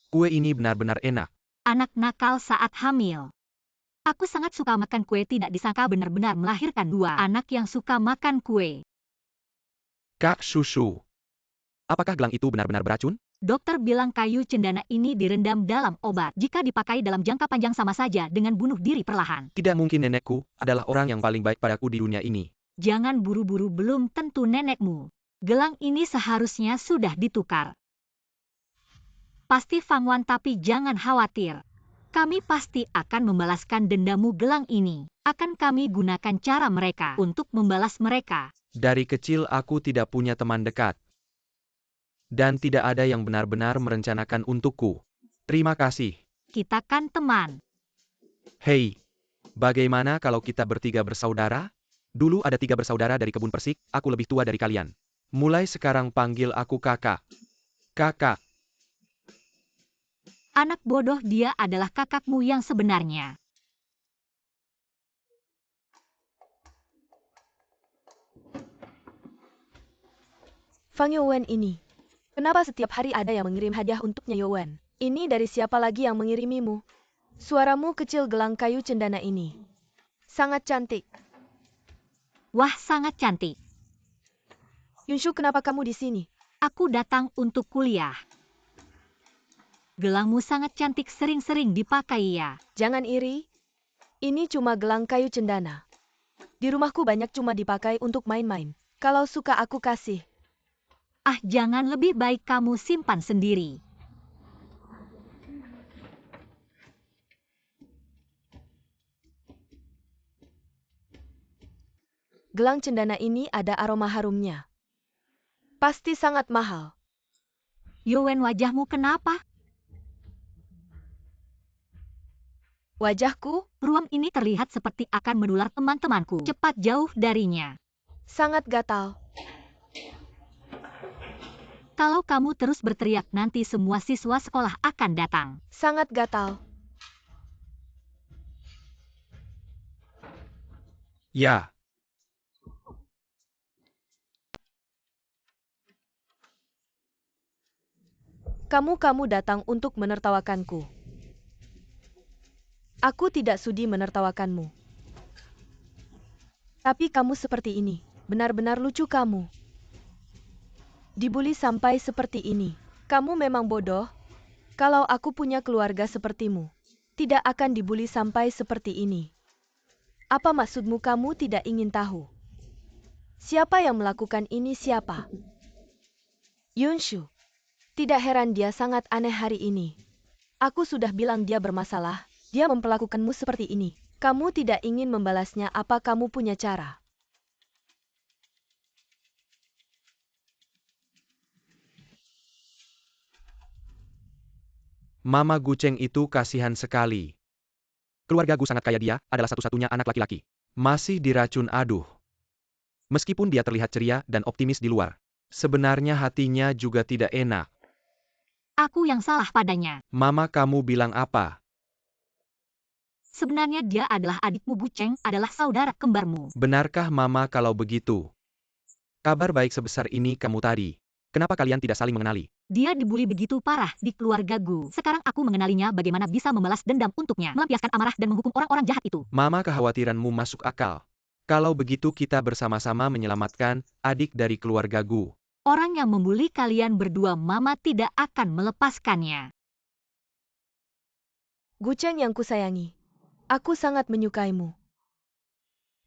[SPEAKER 3] Kue ini benar-benar enak.
[SPEAKER 2] Anak nakal saat hamil. Aku sangat suka makan kue, tidak disangka benar-benar melahirkan dua anak yang suka makan kue.
[SPEAKER 3] Kak Shushu, apakah gelang itu benar-benar beracun?
[SPEAKER 2] Dokter bilang kayu cendana ini direndam dalam obat. Jika dipakai dalam jangka panjang sama saja dengan bunuh diri perlahan.
[SPEAKER 3] Tidak mungkin, nenekku adalah orang yang paling baik padaku di dunia ini.
[SPEAKER 2] Jangan buru-buru, belum tentu nenekmu. Gelang ini seharusnya sudah ditukar. Pasti Fang Wan, tapi jangan khawatir. Kami pasti akan membalaskan dendamu. Gelang ini akan kami gunakan cara mereka untuk membalas mereka.
[SPEAKER 3] Dari kecil aku tidak punya teman dekat. Dan tidak ada yang benar-benar merencanakan untukku. Terima kasih.
[SPEAKER 2] Kita kan teman.
[SPEAKER 3] Hei, bagaimana kalau kita bertiga bersaudara? Dulu ada 3 bersaudara dari kebun persik, aku lebih tua dari kalian. Mulai sekarang panggil aku kakak. Kakak.
[SPEAKER 2] Anak bodoh, dia adalah kakakmu yang sebenarnya.
[SPEAKER 1] Fang Youwen ini. Kenapa setiap hari ada yang mengirim hadiah untuknya, Youwen? Ini dari siapa lagi yang mengirimimu? Suaramu kecil, gelang kayu cendana ini sangat cantik.
[SPEAKER 2] Wah, sangat cantik.
[SPEAKER 1] Yunshu, kenapa kamu di sini?
[SPEAKER 2] Aku datang untuk kuliah. Gelangmu sangat cantik, sering-sering dipakai ya.
[SPEAKER 1] Jangan iri. Ini cuma gelang kayu cendana. Di rumahku banyak cuma dipakai untuk main-main. Kalau suka aku kasih.
[SPEAKER 2] Ah, jangan, lebih baik kamu simpan sendiri.
[SPEAKER 1] Gelang cendana ini ada aroma harumnya. Pasti sangat mahal.
[SPEAKER 2] Yowen, wajahmu kenapa?
[SPEAKER 1] Wajahku
[SPEAKER 2] Ruam ini terlihat seperti akan menular, teman-temanku. Cepat jauh darinya.
[SPEAKER 1] sangat gatal.
[SPEAKER 2] Kalau kamu terus berteriak, nanti semua siswa sekolah akan datang.
[SPEAKER 1] Sangat gatal.
[SPEAKER 3] Ya,
[SPEAKER 1] Kamu datang untuk menertawakanku. Aku tidak sudi menertawakanmu. Tapi kamu seperti ini. Benar-benar lucu kamu. Dibully sampai seperti ini. Kamu memang bodoh. Kalau aku punya keluarga sepertimu, tidak akan dibully sampai seperti ini. Apa maksudmu? Kamu tidak ingin tahu? Siapa yang melakukan ini? Siapa? Yunshu. Tidak heran dia sangat aneh hari ini. Aku sudah bilang dia bermasalah. Dia memperlakukanmu seperti ini. Kamu tidak ingin membalasnya. Apa kamu punya cara?
[SPEAKER 3] Mama Guceng itu kasihan sekali. Keluarga Gu sangat kaya, dia adalah satu-satunya anak laki-laki. Masih diracun, aduh. Meskipun dia terlihat ceria dan optimis di luar, sebenarnya hatinya juga tidak enak.
[SPEAKER 2] Aku yang salah padanya.
[SPEAKER 3] Mama, kamu bilang apa?
[SPEAKER 2] Sebenarnya dia adalah adikmu. Guceng adalah saudara kembarmu.
[SPEAKER 3] Benarkah Mama kalau begitu? Kabar baik sebesar ini kamu tadi. Kenapa kalian tidak saling mengenali?
[SPEAKER 2] Dia dibully begitu parah di keluarga Gu. Sekarang aku mengenalinya, bagaimana bisa membalas dendam untuknya, melampiaskan amarah dan menghukum orang-orang jahat itu.
[SPEAKER 3] Mama, kekhawatiranmu masuk akal. Kalau begitu kita bersama-sama menyelamatkan adik dari keluarga Gu.
[SPEAKER 2] Orang yang membuli kalian berdua, Mama tidak akan melepaskannya.
[SPEAKER 1] Guceng yang kusayangi. Aku sangat menyukaimu.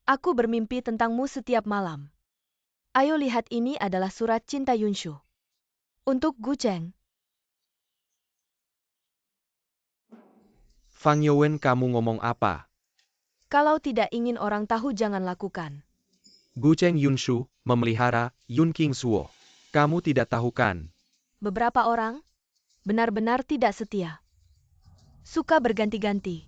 [SPEAKER 1] Aku bermimpi tentangmu setiap malam. Ayo lihat, ini adalah surat cinta Yunshu. Untuk Guceng.
[SPEAKER 3] Fang Yowen, kamu ngomong apa?
[SPEAKER 1] Kalau tidak ingin orang tahu, jangan lakukan.
[SPEAKER 3] Guceng Yunshu memelihara Yun Kingsuo. Kamu tidak tahu kan?
[SPEAKER 1] Beberapa orang benar-benar tidak setia. Suka berganti-ganti.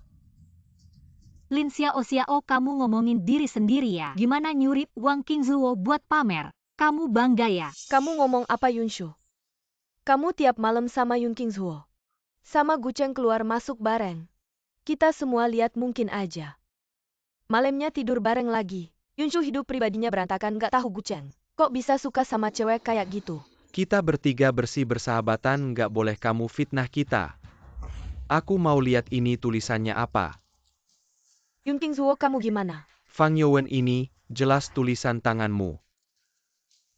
[SPEAKER 2] Lin Xiao, kamu ngomongin diri sendiri ya. Gimana nyuri uang Kingzuo buat pamer? Kamu bangga ya?
[SPEAKER 1] Kamu ngomong apa, Yunshu? Kamu tiap malam sama Yun Kingzuo. Sama Guceng keluar masuk bareng. Kita semua lihat, mungkin aja. Malamnya tidur bareng lagi. Yunshu hidup pribadinya berantakan, gak tahu Guceng. Kok bisa suka sama cewek kayak gitu?
[SPEAKER 3] Kita bertiga bersih bersahabatan, nggak boleh kamu fitnah kita. Aku mau lihat ini tulisannya apa.
[SPEAKER 1] Yun Kingzuo, kamu gimana?
[SPEAKER 3] Fang Yowen, ini jelas tulisan tanganmu.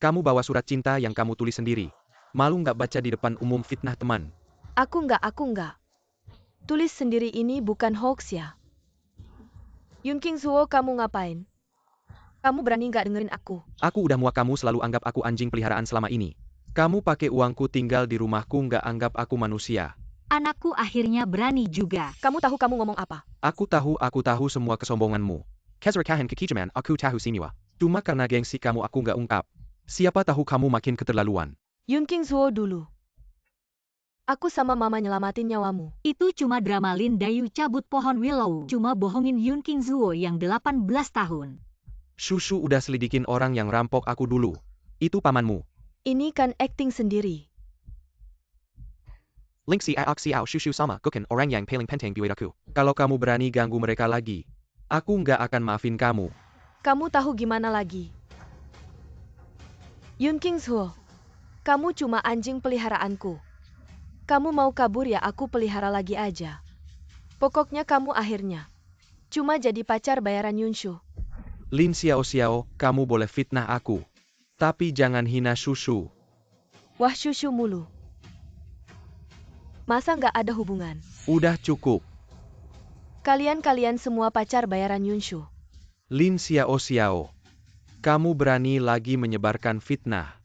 [SPEAKER 3] Kamu bawa surat cinta yang kamu tulis sendiri. Malu nggak baca di depan umum, fitnah teman?
[SPEAKER 1] Aku nggak. Tulis sendiri, ini bukan hoax ya. Yun Kingzuo, kamu ngapain? Kamu berani nggak dengerin aku?
[SPEAKER 3] Aku udah muak kamu selalu anggap aku anjing peliharaan selama ini. Kamu pakai uangku tinggal di rumahku, nggak anggap aku manusia.
[SPEAKER 2] Anakku akhirnya berani juga.
[SPEAKER 1] Kamu tahu kamu ngomong apa?
[SPEAKER 3] Aku tahu semua kesombonganmu. Kezrakahan kekijaman, aku tahu semua. Cuma karena gengsi kamu aku nggak ungkap. Siapa tahu kamu makin keterlaluan.
[SPEAKER 1] Yun Kingzuo dulu. Aku sama Mama nyelamatin nyawamu.
[SPEAKER 2] Itu cuma drama. Lin Dayu cabut pohon willow. Cuma bohongin Yun Kingzuo yang 18 tahun.
[SPEAKER 3] Shushu udah selidikin orang yang rampok aku dulu. Itu pamanmu.
[SPEAKER 1] Ini kan acting sendiri.
[SPEAKER 3] Link si Xiao Shushu sama Guken orang yang paling penting buat aku. Kalau kamu berani ganggu mereka lagi, aku nggak akan maafin kamu.
[SPEAKER 1] Kamu tahu gimana lagi? Yun Kingzuo, kamu cuma anjing peliharaanku. Kamu mau kabur ya, aku pelihara lagi aja. Pokoknya kamu akhirnya cuma jadi pacar bayaran Yunshu.
[SPEAKER 3] Lin Xiao, kamu boleh fitnah aku. Tapi jangan hina Shushu.
[SPEAKER 1] Wah Shushu mulu. Masa nggak ada hubungan?
[SPEAKER 3] Udah cukup.
[SPEAKER 1] Kalian semua pacar bayaran Yunshu.
[SPEAKER 3] Lin Xiao, kamu berani lagi menyebarkan fitnah.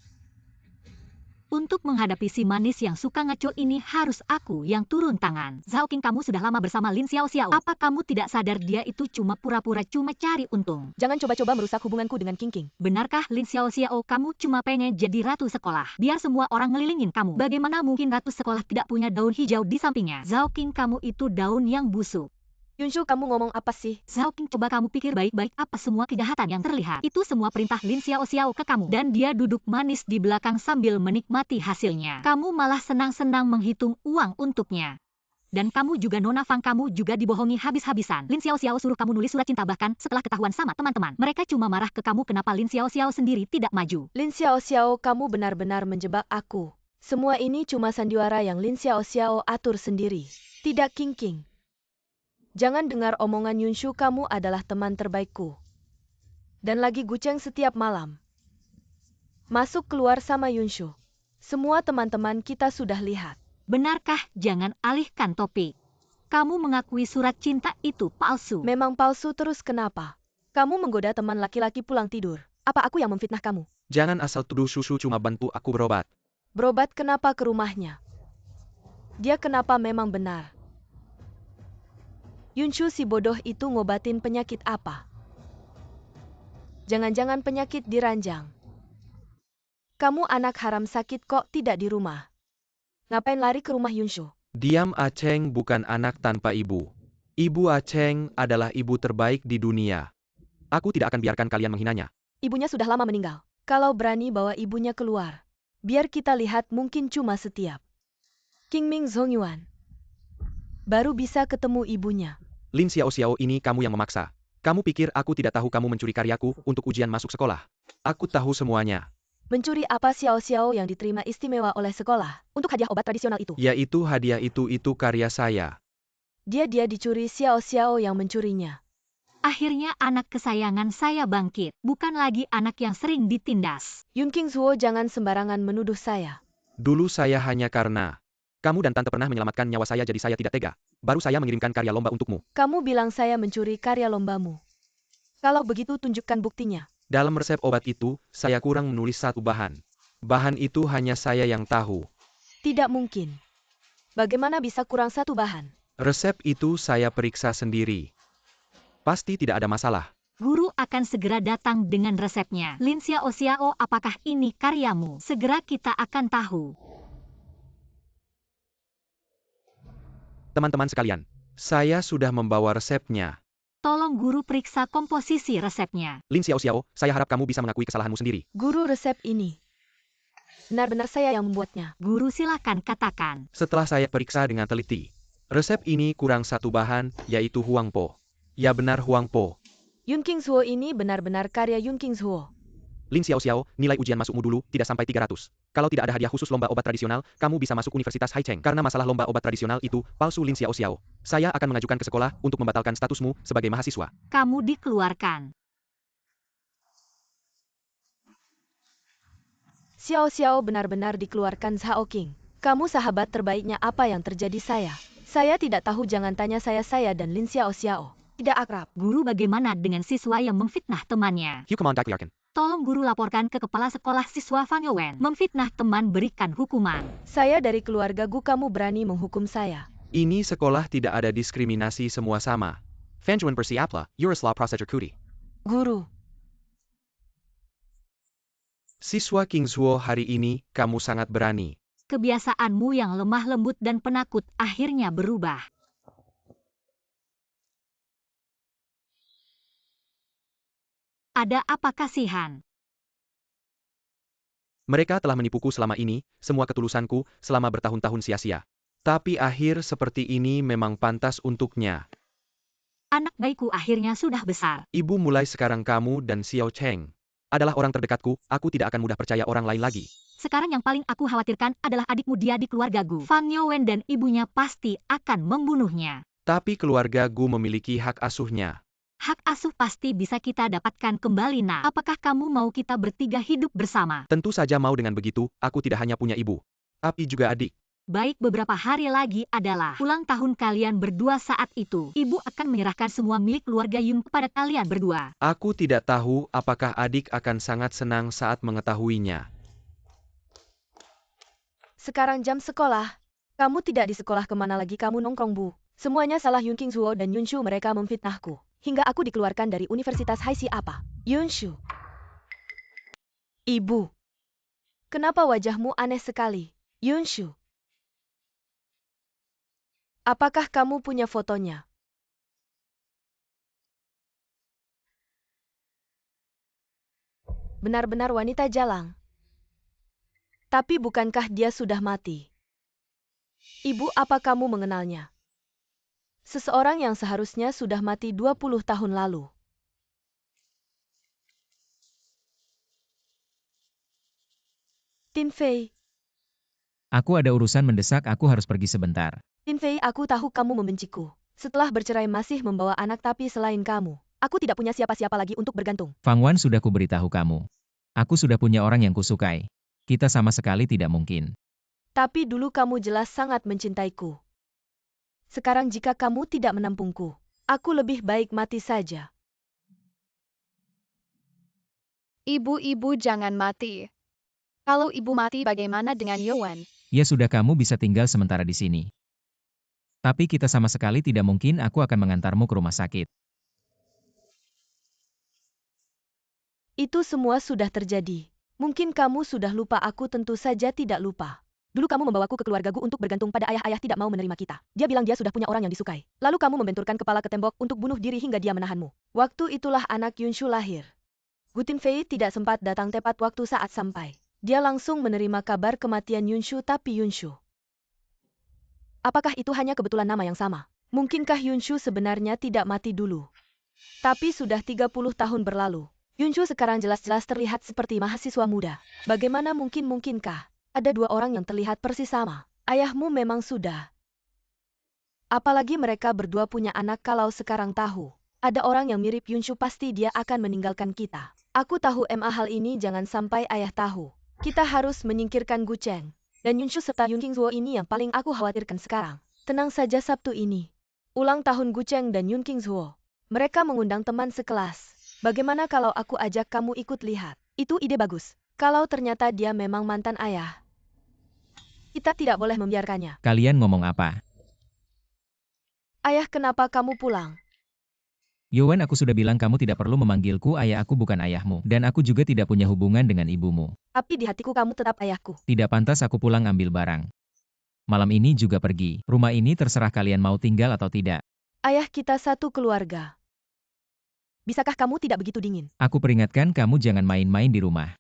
[SPEAKER 2] Untuk menghadapi si manis yang suka ngaco ini harus aku yang turun tangan. Zhao King, kamu sudah lama bersama Lin Xiao. Apa kamu tidak sadar dia itu cuma pura-pura cuma cari untung?
[SPEAKER 1] Jangan coba-coba merusak hubunganku dengan King.
[SPEAKER 2] Benarkah Lin Xiao, kamu cuma pengen jadi ratu sekolah? Biar semua orang ngelilingin kamu. Bagaimana mungkin ratu sekolah tidak punya daun hijau di sampingnya? Zhao King, kamu itu daun yang busuk.
[SPEAKER 1] Yunshu, kamu ngomong apa sih?
[SPEAKER 2] Zhao King, coba kamu pikir baik-baik, apa semua kejahatan yang terlihat? Itu semua perintah Lin Xiao ke kamu. Dan dia duduk manis di belakang sambil menikmati hasilnya. Kamu malah senang-senang menghitung uang untuknya. Dan kamu juga Nona Fang, kamu juga dibohongi habis-habisan. Lin Xiao suruh kamu nulis surat cinta, bahkan setelah ketahuan sama teman-teman. Mereka cuma marah ke kamu kenapa Lin Xiao sendiri tidak maju.
[SPEAKER 1] Lin Xiao, kamu benar-benar menjebak aku. Semua ini cuma sandiwara yang Lin Xiao atur sendiri. Tidak King. Jangan dengar omongan Yunshu, kamu adalah teman terbaikku. Dan lagi guceng setiap malam. Masuk keluar sama Yunshu. Semua teman-teman kita sudah lihat.
[SPEAKER 2] Benarkah? Jangan alihkan topik. Kamu mengakui surat cinta itu palsu.
[SPEAKER 1] Memang palsu, terus kenapa? Kamu menggoda teman laki-laki pulang tidur. Apa aku yang memfitnah kamu?
[SPEAKER 3] Jangan asal tuduh. Shushu cuma bantu aku berobat.
[SPEAKER 1] Berobat kenapa ke rumahnya? Dia kenapa memang benar? Yunshu si bodoh itu ngobatin penyakit apa? Jangan-jangan penyakit di ranjang. Kamu anak haram sakit kok tidak di rumah. Ngapain lari ke rumah Yunshu?
[SPEAKER 3] Diam, Aceng bukan anak tanpa ibu. Ibu Aceng adalah ibu terbaik di dunia. Aku tidak akan biarkan kalian menghinanya.
[SPEAKER 1] Ibunya sudah lama meninggal. Kalau berani bawa ibunya keluar, biar kita lihat, mungkin cuma setiap Qingming Zongyuan baru bisa ketemu ibunya.
[SPEAKER 3] Lin Xiao, ini kamu yang memaksa. Kamu pikir aku tidak tahu kamu mencuri karyaku untuk ujian masuk sekolah? Aku tahu semuanya.
[SPEAKER 1] Mencuri apa Xiao yang diterima istimewa oleh sekolah untuk hadiah obat tradisional itu?
[SPEAKER 3] Yaitu hadiah itu karya saya.
[SPEAKER 1] Dia dicuri, Xiao yang mencurinya.
[SPEAKER 2] Akhirnya anak kesayangan saya bangkit, bukan lagi anak yang sering ditindas.
[SPEAKER 1] Yun Kingzuo, jangan sembarangan menuduh saya.
[SPEAKER 3] Dulu saya hanya karena kamu dan tante pernah menyelamatkan nyawa saya, jadi saya tidak tega. Baru saya mengirimkan karya lomba untukmu.
[SPEAKER 1] Kamu bilang saya mencuri karya lombamu. Kalau begitu tunjukkan buktinya.
[SPEAKER 3] Dalam resep obat itu, saya kurang menulis satu bahan. Bahan itu hanya saya yang tahu.
[SPEAKER 1] Tidak mungkin. Bagaimana bisa kurang satu bahan?
[SPEAKER 3] Resep itu saya periksa sendiri. Pasti tidak ada masalah.
[SPEAKER 2] Guru akan segera datang dengan resepnya. Lin Xiao, apakah ini karyamu? Segera kita akan tahu.
[SPEAKER 3] Teman-teman sekalian, saya sudah membawa resepnya.
[SPEAKER 2] Tolong guru periksa komposisi resepnya.
[SPEAKER 3] Lin Xiao, saya harap kamu bisa mengakui kesalahanmu sendiri.
[SPEAKER 1] Guru, resep ini benar-benar saya yang membuatnya.
[SPEAKER 2] Guru, silakan katakan.
[SPEAKER 3] Setelah saya periksa dengan teliti, resep ini kurang satu bahan, yaitu Huangpo. Ya benar, Huangpo.
[SPEAKER 1] Yun Kingzuo ini benar-benar karya Yun Kingzuo.
[SPEAKER 3] Lin Xiao, nilai ujian masukmu dulu tidak sampai 300. Kalau tidak ada hadiah khusus lomba obat tradisional, kamu bisa masuk Universitas Haicheng. Karena masalah lomba obat tradisional itu palsu, Lin Xiao. Saya akan mengajukan ke sekolah untuk membatalkan statusmu sebagai mahasiswa.
[SPEAKER 2] Kamu dikeluarkan.
[SPEAKER 1] Xiao benar-benar dikeluarkan. Zhao King, kamu sahabat terbaiknya. Apa yang terjadi? Saya tidak tahu, jangan tanya saya dan Lin Xiao. Tidak akrab.
[SPEAKER 2] Guru, bagaimana dengan siswa yang memfitnah temannya?
[SPEAKER 3] Hugh Command Clarkin.
[SPEAKER 2] Tolong guru laporkan ke kepala sekolah siswa Fan Yowen. Memfitnah teman, berikan hukuman.
[SPEAKER 1] Saya dari keluarga Gu, kamu berani menghukum saya?
[SPEAKER 3] Ini sekolah tidak ada diskriminasi, semua sama. Fanjuan Persiapla, Yurisla Procedure Kuti.
[SPEAKER 1] Guru.
[SPEAKER 3] Siswa Kingzuo, hari ini, kamu sangat berani.
[SPEAKER 2] Kebiasaanmu yang lemah lembut dan penakut akhirnya berubah. Ada apa, kasihan?
[SPEAKER 3] Mereka telah menipuku selama ini, semua ketulusanku, selama bertahun-tahun sia-sia. Tapi akhir seperti ini memang pantas untuknya.
[SPEAKER 2] Anak baikku akhirnya sudah besar.
[SPEAKER 3] Ibu, mulai sekarang kamu dan Xiao Cheng adalah orang terdekatku, aku tidak akan mudah percaya orang lain lagi.
[SPEAKER 2] Sekarang yang paling aku khawatirkan adalah adikmu, dia di keluarga Gu. Fan Yowen dan ibunya pasti akan membunuhnya.
[SPEAKER 3] Tapi keluarga Gu memiliki hak asuhnya.
[SPEAKER 2] Hak asuh pasti bisa kita dapatkan kembali, Nak. Apakah kamu mau kita bertiga hidup bersama?
[SPEAKER 3] Tentu saja mau. Dengan begitu, aku tidak hanya punya ibu, tapi juga adik.
[SPEAKER 2] Baik, beberapa hari lagi adalah ulang tahun kalian berdua. Saat itu, ibu akan menyerahkan semua milik keluarga Yun kepada kalian berdua.
[SPEAKER 3] Aku tidak tahu apakah adik akan sangat senang saat mengetahuinya.
[SPEAKER 1] Sekarang jam sekolah. Kamu tidak di sekolah, kemana lagi kamu nongkrong, Bu? Semuanya salah Yun Qingzuo dan Yunshu, mereka memfitnahku. Hingga aku dikeluarkan dari Universitas Hai. Apa? Yunshu. Ibu. Kenapa wajahmu aneh sekali? Yunshu. Apakah kamu punya fotonya? Benar-benar wanita jalang. Tapi bukankah dia sudah mati? Ibu, apa kamu mengenalnya? Seseorang yang seharusnya sudah mati 20 tahun lalu. Tin Fei.
[SPEAKER 4] Aku ada urusan mendesak, aku harus pergi sebentar.
[SPEAKER 1] Tin Fei, aku tahu kamu membenciku. Setelah bercerai masih membawa anak, tapi selain kamu, aku tidak punya siapa-siapa lagi untuk bergantung.
[SPEAKER 4] Fang Wan, sudah kuberitahu kamu. Aku sudah punya orang yang kusukai. Kita sama sekali tidak mungkin.
[SPEAKER 1] Tapi dulu kamu jelas sangat mencintaiku. Sekarang jika kamu tidak menampungku, aku lebih baik mati saja.
[SPEAKER 5] Ibu-ibu jangan mati. Kalau ibu mati bagaimana dengan Yowen?
[SPEAKER 4] Ya sudah, kamu bisa tinggal sementara di sini. Tapi kita sama sekali tidak mungkin, aku akan mengantarmu ke rumah sakit.
[SPEAKER 1] Itu semua sudah terjadi. Mungkin kamu sudah lupa, aku tentu saja tidak lupa. Dulu kamu membawaku ke keluargaku untuk bergantung pada ayah tidak mau menerima kita. Dia bilang dia sudah punya orang yang disukai. Lalu kamu membenturkan kepala ke tembok untuk bunuh diri hingga dia menahanmu. Waktu itulah anak Yunshu lahir. Gu Tinfei tidak sempat datang tepat waktu saat sampai. Dia langsung menerima kabar kematian Yunshu, tapi Yunshu. Apakah itu hanya kebetulan nama yang sama? Mungkinkah Yunshu sebenarnya tidak mati dulu? Tapi sudah 30 tahun berlalu. Yunshu sekarang jelas-jelas terlihat seperti mahasiswa muda. Bagaimana mungkinkah ada dua orang yang terlihat persis sama? Ayahmu memang sudah. Apalagi mereka berdua punya anak. Kalau sekarang tahu ada orang yang mirip Yunshu, pasti dia akan meninggalkan kita. Aku tahu hal ini jangan sampai ayah tahu. Kita harus menyingkirkan Gu Cheng. Dan Yunshu serta Yun Qingzuo ini yang paling aku khawatirkan sekarang. Tenang saja, Sabtu ini ulang tahun Gu Cheng dan Yun Qingzuo. Mereka mengundang teman sekelas. Bagaimana kalau aku ajak kamu ikut lihat? Itu ide bagus. Kalau ternyata dia memang mantan ayah, kita tidak boleh membiarkannya.
[SPEAKER 4] Kalian ngomong apa?
[SPEAKER 1] Ayah, kenapa kamu pulang?
[SPEAKER 4] Yowen, aku sudah bilang kamu tidak perlu memanggilku ayah, aku bukan ayahmu. Dan aku juga tidak punya hubungan dengan ibumu.
[SPEAKER 1] Tapi di hatiku kamu tetap ayahku.
[SPEAKER 4] Tidak pantas aku pulang ambil barang. Malam ini juga pergi. Rumah ini terserah kalian mau tinggal atau tidak.
[SPEAKER 1] Ayah, kita satu keluarga. Bisakah kamu tidak begitu dingin?
[SPEAKER 4] Aku peringatkan kamu jangan main-main di rumah.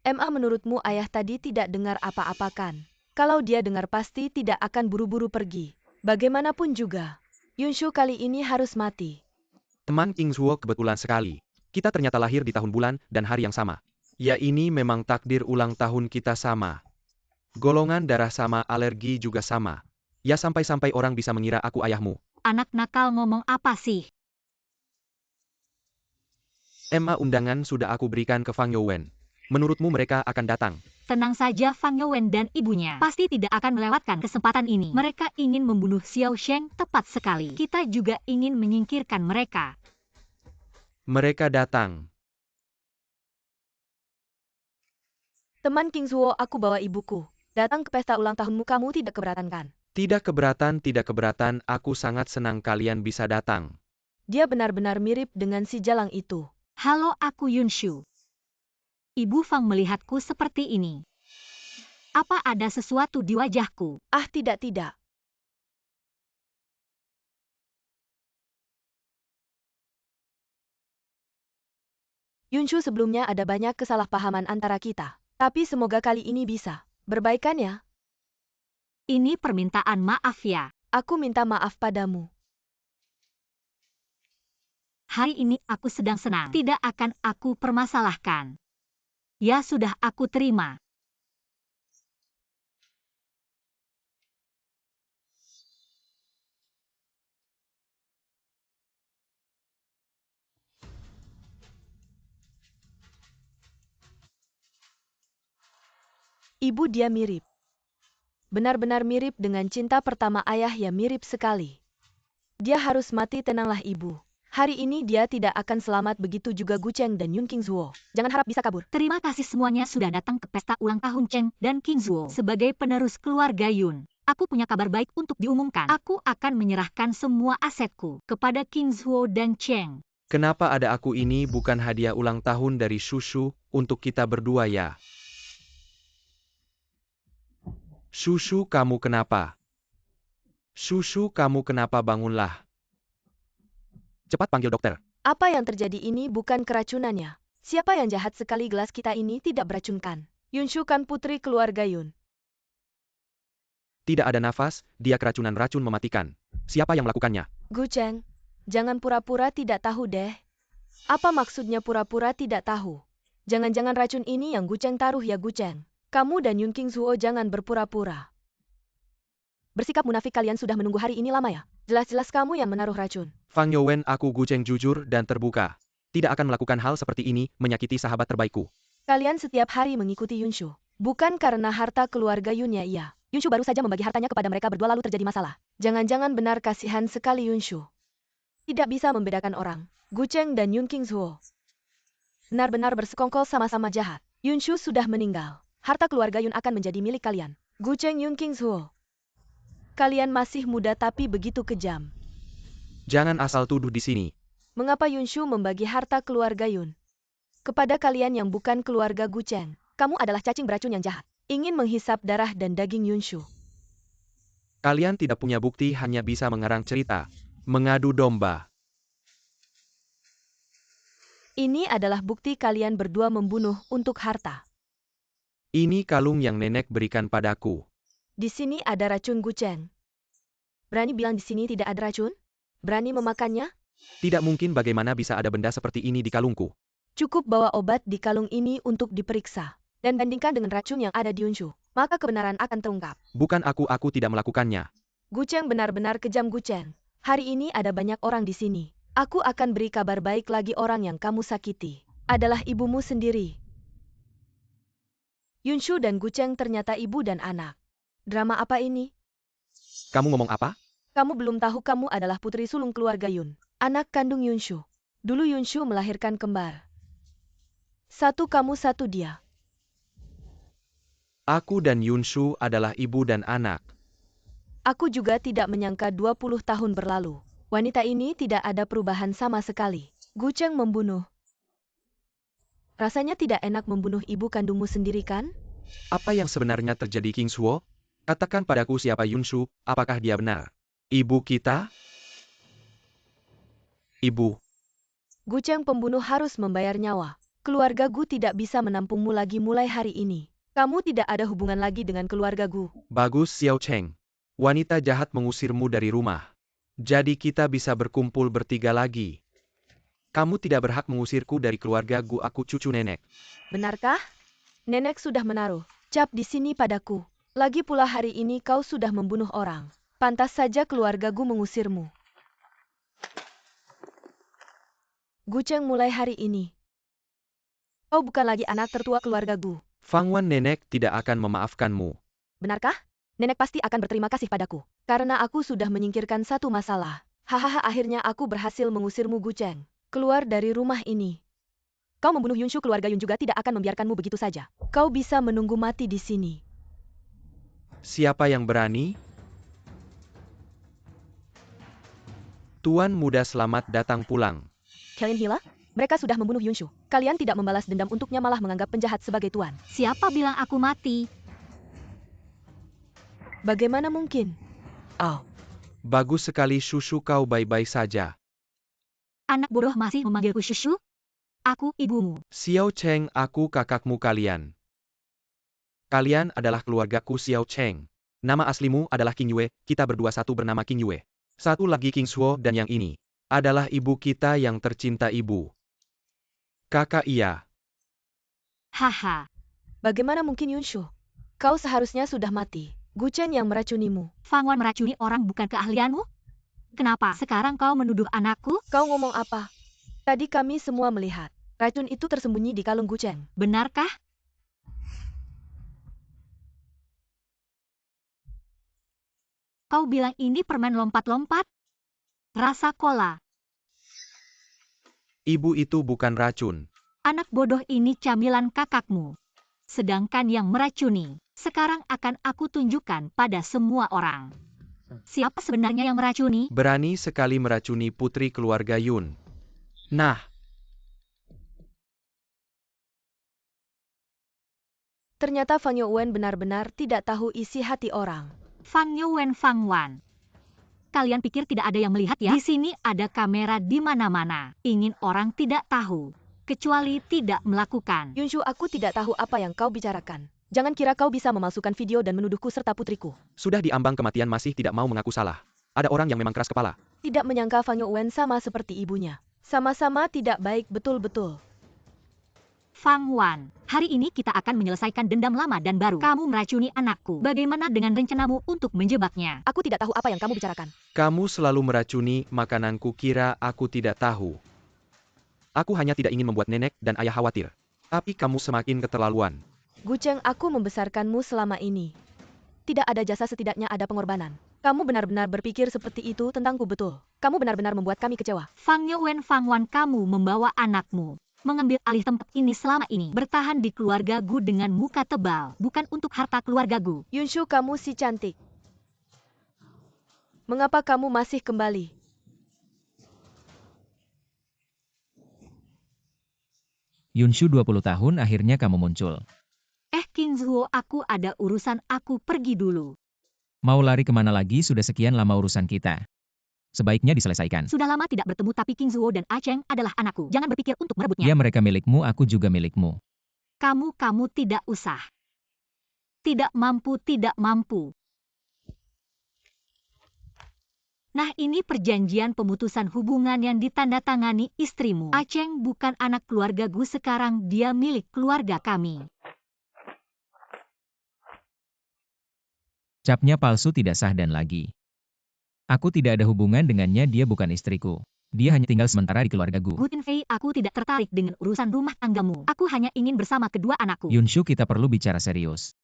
[SPEAKER 1] Menurutmu ayah tadi tidak dengar apa-apa kan? Kalau dia dengar pasti tidak akan buru-buru pergi. Bagaimanapun juga, Yunshu kali ini harus mati.
[SPEAKER 3] Teman Qingzuo, kebetulan sekali. Kita ternyata lahir di tahun bulan dan hari yang sama. Ya, ini memang takdir, ulang tahun kita sama. Golongan darah sama, alergi juga sama. Ya, sampai-sampai orang bisa mengira aku ayahmu.
[SPEAKER 2] Anak nakal ngomong apa sih?
[SPEAKER 3] Undangan sudah aku berikan ke Fang Yowen. Menurutmu mereka akan datang?
[SPEAKER 2] Tenang saja, Fang Yowen dan ibunya pasti tidak akan melewatkan kesempatan ini. Mereka ingin membunuh Xiao Sheng, tepat sekali. Kita juga ingin menyingkirkan mereka.
[SPEAKER 3] Mereka datang.
[SPEAKER 1] Teman Qingzuo, aku bawa ibuku. Datang ke pesta ulang tahunmu, kamu tidak keberatan kan?
[SPEAKER 3] Tidak keberatan, aku sangat senang kalian bisa datang.
[SPEAKER 1] Dia benar-benar mirip dengan si jalang itu.
[SPEAKER 2] Halo, aku Yunshu. Ibu Fang melihatku seperti ini. Apa ada sesuatu di wajahku?
[SPEAKER 1] Ah, tidak. Yunshu, sebelumnya ada banyak kesalahpahaman antara kita. Tapi semoga kali ini bisa berbaikan ya.
[SPEAKER 2] Ini permintaan maaf ya.
[SPEAKER 1] Aku minta maaf padamu.
[SPEAKER 2] Hari ini aku sedang senang. Tidak akan aku permasalahkan. Ya sudah, aku terima.
[SPEAKER 1] Ibu dia mirip. Benar-benar mirip dengan cinta pertama ayah ya mirip sekali. Dia harus mati, tenanglah ibu. Hari ini dia tidak akan selamat, begitu juga Gu Cheng dan Yun Qingzuo. Jangan harap bisa kabur.
[SPEAKER 2] Terima kasih semuanya sudah datang ke pesta ulang tahun Cheng dan Qingzuo. Sebagai penerus keluarga Yun, aku punya kabar baik untuk diumumkan. Aku akan menyerahkan semua asetku kepada Qingzuo dan Cheng.
[SPEAKER 3] Kenapa ada aku ini bukan hadiah ulang tahun dari Shushu untuk kita berdua ya? Shushu, kamu kenapa? Shushu, kamu kenapa, bangunlah. Cepat panggil dokter.
[SPEAKER 1] Apa yang terjadi ini bukan keracunannya. Siapa yang jahat sekali, gelas kita ini tidak beracunkan. Yunshu kan putri keluarga Yun.
[SPEAKER 3] Tidak ada nafas, dia keracunan racun mematikan. Siapa yang melakukannya?
[SPEAKER 1] Gu Cheng, jangan pura-pura tidak tahu deh. Apa maksudnya pura-pura tidak tahu? Jangan-jangan racun ini yang Gu Cheng taruh ya Gu Cheng. Kamu dan Yun Qingzuo jangan berpura-pura. Bersikap munafik, kalian sudah menunggu hari ini lama ya? Jelas-jelas kamu yang menaruh racun.
[SPEAKER 3] Fang Youwen, aku Gu Cheng jujur dan terbuka. Tidak akan melakukan hal seperti ini, menyakiti sahabat terbaikku.
[SPEAKER 1] Kalian setiap hari mengikuti Yunshu. Bukan karena harta keluarga Yun ya iya. Yunshu baru saja membagi hartanya kepada mereka berdua lalu terjadi masalah. Jangan-jangan benar kasihan sekali Yunshu. Tidak bisa membedakan orang. Gu Cheng dan Yun Qingzuo benar-benar bersekongkol sama-sama jahat. Yunshu sudah meninggal. Harta keluarga Yun akan menjadi milik kalian. Gu Cheng, Yun Qingzuo. Kalian masih muda tapi begitu kejam.
[SPEAKER 3] Jangan asal tuduh di sini.
[SPEAKER 1] Mengapa Yunshu membagi harta keluarga Yun kepada kalian yang bukan keluarga Gu Cheng? Kamu adalah cacing beracun yang jahat. Ingin menghisap darah dan daging Yunshu.
[SPEAKER 3] Kalian tidak punya bukti, hanya bisa mengarang cerita. Mengadu domba.
[SPEAKER 1] Ini adalah bukti kalian berdua membunuh untuk harta.
[SPEAKER 3] Ini kalung yang nenek berikan padaku.
[SPEAKER 1] Di sini ada racun Gu Cheng. Berani bilang di sini tidak ada racun? Berani memakannya?
[SPEAKER 3] Tidak mungkin, bagaimana bisa ada benda seperti ini di kalungku.
[SPEAKER 1] Cukup bawa obat di kalung ini untuk diperiksa. Dan bandingkan dengan racun yang ada di Yunshu. Maka kebenaran akan terungkap.
[SPEAKER 3] Bukan aku tidak melakukannya.
[SPEAKER 1] Gu Cheng benar-benar kejam Gu Cheng. Hari ini ada banyak orang di sini. Aku akan beri kabar baik lagi. Orang yang kamu sakiti adalah ibumu sendiri. Yunshu dan Gu Cheng ternyata ibu dan anak. Drama apa ini?
[SPEAKER 3] Kamu ngomong apa?
[SPEAKER 1] Kamu belum tahu kamu adalah putri sulung keluarga Yun. Anak kandung Yunshu. Dulu Yunshu melahirkan kembar. Satu kamu, satu dia.
[SPEAKER 3] Aku dan Yunshu adalah ibu dan anak.
[SPEAKER 1] Aku juga tidak menyangka 20 tahun berlalu. Wanita ini tidak ada perubahan sama sekali. Gu Cheng membunuh. Rasanya tidak enak membunuh ibu kandungmu sendiri kan?
[SPEAKER 3] Apa yang sebenarnya terjadi, Qingzuo? Katakan padaku siapa Yunshu, apakah dia benar? Ibu kita? Ibu.
[SPEAKER 1] Gu Cheng pembunuh harus membayar nyawa. Keluarga Gu tidak bisa menampungmu lagi mulai hari ini. Kamu tidak ada hubungan lagi dengan keluarga Gu.
[SPEAKER 3] Bagus, Xiao Cheng. Wanita jahat mengusirmu dari rumah. Jadi kita bisa berkumpul bertiga lagi. Kamu tidak berhak mengusirku dari keluarga Gu, aku cucu nenek.
[SPEAKER 1] Benarkah? Nenek sudah menaruh cap di sini padaku. Lagi pula hari ini kau sudah membunuh orang. Pantas saja keluarga Gu mengusirmu. Gu Cheng, mulai hari ini kau bukan lagi anak tertua keluarga Gu.
[SPEAKER 3] Fang Wan, nenek tidak akan memaafkanmu.
[SPEAKER 1] Benarkah? Nenek pasti akan berterima kasih padaku. Karena aku sudah menyingkirkan satu masalah. Hahaha, akhirnya aku berhasil mengusirmu Gu Cheng. Keluar dari rumah ini. Kau membunuh Yunshu, keluarga Yun juga tidak akan membiarkanmu begitu saja. Kau bisa menunggu mati di sini.
[SPEAKER 3] Siapa yang berani? Tuan muda, selamat datang pulang.
[SPEAKER 1] Kalian gila? Mereka sudah membunuh Yunshu. Kalian tidak membalas dendam untuknya, malah menganggap penjahat sebagai tuan.
[SPEAKER 2] Siapa bilang aku mati?
[SPEAKER 1] Bagaimana mungkin? Oh,
[SPEAKER 3] Bagus sekali, Shushu, kau baik-baik saja.
[SPEAKER 2] Anak bodoh masih memanggilku Shushu? Aku ibumu.
[SPEAKER 3] Xiao Cheng, aku kakakmu kalian. Kalian adalah keluargaku, Xiao Cheng. Nama aslimu adalah Qing Yue, kita berdua satu bernama Qing Yue. Satu lagi Qingzuo, dan yang ini adalah ibu kita yang tercinta, ibu. Kakak, iya.
[SPEAKER 2] Haha.
[SPEAKER 1] bagaimana mungkin Yunshu? Kau seharusnya sudah mati. Gu Cheng yang meracunimu.
[SPEAKER 2] Fang Wan meracuni orang bukan keahlianmu? Kenapa sekarang kau menuduh anakku?
[SPEAKER 1] Kau ngomong apa? Tadi kami semua melihat. Racun itu tersembunyi di kalung Gu Cheng.
[SPEAKER 2] Benarkah? Kau bilang ini permen lompat-lompat? Rasa kola.
[SPEAKER 3] Ibu itu bukan racun.
[SPEAKER 2] Anak bodoh ini camilan kakakmu. Sedangkan yang meracuni, sekarang akan aku tunjukkan pada semua orang. Siapa sebenarnya yang meracuni?
[SPEAKER 3] Berani sekali meracuni putri keluarga Yun. Nah,
[SPEAKER 1] Ternyata Fang Youwen benar-benar tidak tahu isi hati orang.
[SPEAKER 2] Fang Youwen Fang Wan. Kalian pikir tidak ada yang melihat ya? Di sini ada kamera di mana-mana. Ingin orang tidak tahu, kecuali tidak melakukan.
[SPEAKER 1] Yunshu, aku tidak tahu apa yang kau bicarakan. Jangan kira kau bisa memalsukan video dan menuduhku serta putriku.
[SPEAKER 3] sudah diambang kematian masih tidak mau mengaku salah. Ada orang yang memang keras kepala.
[SPEAKER 1] Tidak menyangka Fang Youwen sama seperti ibunya. Sama-sama tidak baik betul-betul.
[SPEAKER 2] Fang Wan, hari ini kita akan menyelesaikan dendam lama dan baru. Kamu meracuni anakku. Bagaimana dengan rencanamu untuk menjebaknya?
[SPEAKER 1] Aku tidak tahu apa yang kamu bicarakan.
[SPEAKER 3] Kamu selalu meracuni makananku, kira aku tidak tahu. Aku hanya tidak ingin membuat nenek dan ayah khawatir. Tapi kamu semakin keterlaluan.
[SPEAKER 1] Gucheng, aku membesarkanmu selama ini. Tidak ada jasa, setidaknya ada pengorbanan. Kamu benar-benar berpikir seperti itu tentangku, betul. Kamu benar-benar membuat kami kecewa.
[SPEAKER 2] Fang Youwen Fang Wan, kamu membawa anakmu mengambil alih tempat ini selama ini. Bertahan di keluarga Gu dengan muka tebal, bukan untuk harta keluarga Gu.
[SPEAKER 1] Yunshu, kamu si cantik. Mengapa kamu masih kembali?
[SPEAKER 4] Yunshu 20 tahun akhirnya kamu muncul.
[SPEAKER 2] King Zuo, aku ada urusan, aku pergi dulu.
[SPEAKER 4] Mau lari kemana lagi, sudah sekian lama urusan kita. Sebaiknya diselesaikan.
[SPEAKER 2] Sudah lama tidak bertemu, tapi King Zuo dan Ah Cheng adalah anakku. Jangan berpikir untuk merebutnya.
[SPEAKER 4] Ya, mereka milikmu, aku juga milikmu.
[SPEAKER 2] Kamu tidak usah. Tidak mampu, tidak mampu. Nah, ini perjanjian pemutusan hubungan yang ditandatangani istrimu. Ah Cheng bukan anak keluarga Gu, sekarang dia milik keluarga kami.
[SPEAKER 4] Capnya palsu, tidak sah dan lagi. Aku tidak ada hubungan dengannya, dia bukan istriku. Dia hanya tinggal sementara di keluarga Gu.
[SPEAKER 2] Gu Tinfei, aku tidak tertarik dengan urusan rumah tanggamu. Aku hanya ingin bersama kedua anakku.
[SPEAKER 4] Yunshu, kita perlu bicara serius.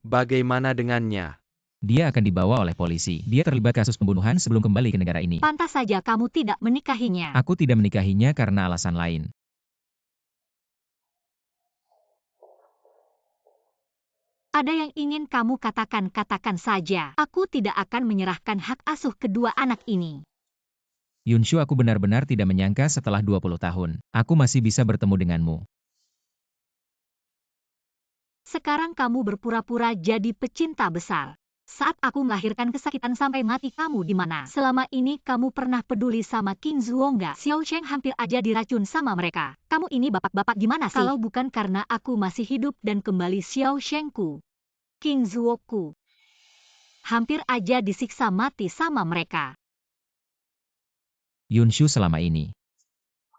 [SPEAKER 3] Bagaimana dengannya?
[SPEAKER 4] Dia akan dibawa oleh polisi. Dia terlibat kasus pembunuhan sebelum kembali ke negara ini.
[SPEAKER 2] Pantas saja kamu tidak menikahinya.
[SPEAKER 4] Aku tidak menikahinya karena alasan lain.
[SPEAKER 2] Ada yang ingin kamu katakan, katakan saja. Aku tidak akan menyerahkan hak asuh kedua anak ini.
[SPEAKER 4] Yunshu, aku benar-benar tidak menyangka setelah 20 tahun, aku masih bisa bertemu denganmu.
[SPEAKER 2] Sekarang kamu berpura-pura jadi pecinta besar. Saat aku melahirkan kesakitan sampai mati, kamu di mana? Selama ini kamu pernah peduli sama King Zuo nggak? Xiao Cheng hampir aja diracun sama mereka. Kamu ini bapak-bapak gimana sih? Kalau bukan karena aku masih hidup dan kembali Xiao Chengku, King Zuo-ku hampir aja disiksa mati sama mereka.
[SPEAKER 4] Yunshu, selama ini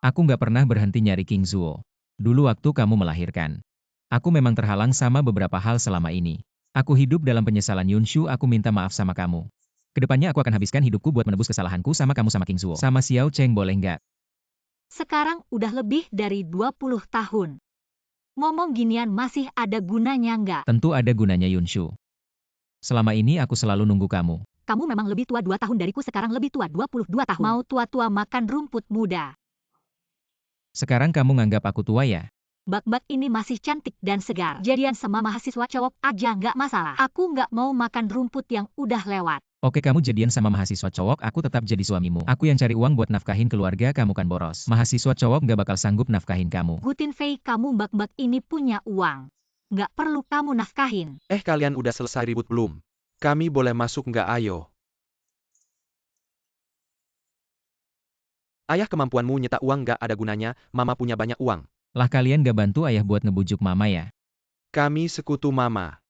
[SPEAKER 4] aku nggak pernah berhenti nyari King Zuo. Dulu waktu kamu melahirkan, aku memang terhalang sama beberapa hal selama ini. Aku hidup dalam penyesalan, Yunshu, aku minta maaf sama kamu. Kedepannya aku akan habiskan hidupku buat menebus kesalahanku sama kamu, sama King Zuo. Sama Xiao Cheng, boleh nggak?
[SPEAKER 2] Sekarang udah lebih dari 20 tahun. Ngomong ginian masih ada gunanya nggak?
[SPEAKER 4] Tentu ada gunanya, Yunshu. Selama ini aku selalu nunggu kamu.
[SPEAKER 2] Kamu memang lebih tua 2 tahun dariku, sekarang lebih tua 22 tahun. Mau tua-tua makan rumput muda.
[SPEAKER 4] Sekarang kamu nganggap aku tua ya?
[SPEAKER 2] Bak-bak ini masih cantik dan segar. Jadian sama mahasiswa cowok aja nggak masalah. Aku nggak mau makan rumput yang udah lewat.
[SPEAKER 4] Oke, kamu jadian sama mahasiswa cowok, aku tetap jadi suamimu. Aku yang cari uang buat nafkahin keluarga, kamu kan boros. Mahasiswa cowok nggak bakal sanggup nafkahin kamu.
[SPEAKER 2] Gu Tinfei, kamu bak-bak ini punya uang. Nggak perlu kamu nafkahin.
[SPEAKER 3] Kalian udah selesai ribut belum? Kami boleh masuk nggak, ayo? Ayah, kemampuanmu nyetak uang nggak ada gunanya, mama punya banyak uang.
[SPEAKER 4] Lah, kalian gak bantu ayah buat ngebujuk mama ya?
[SPEAKER 3] Kami sekutu mama.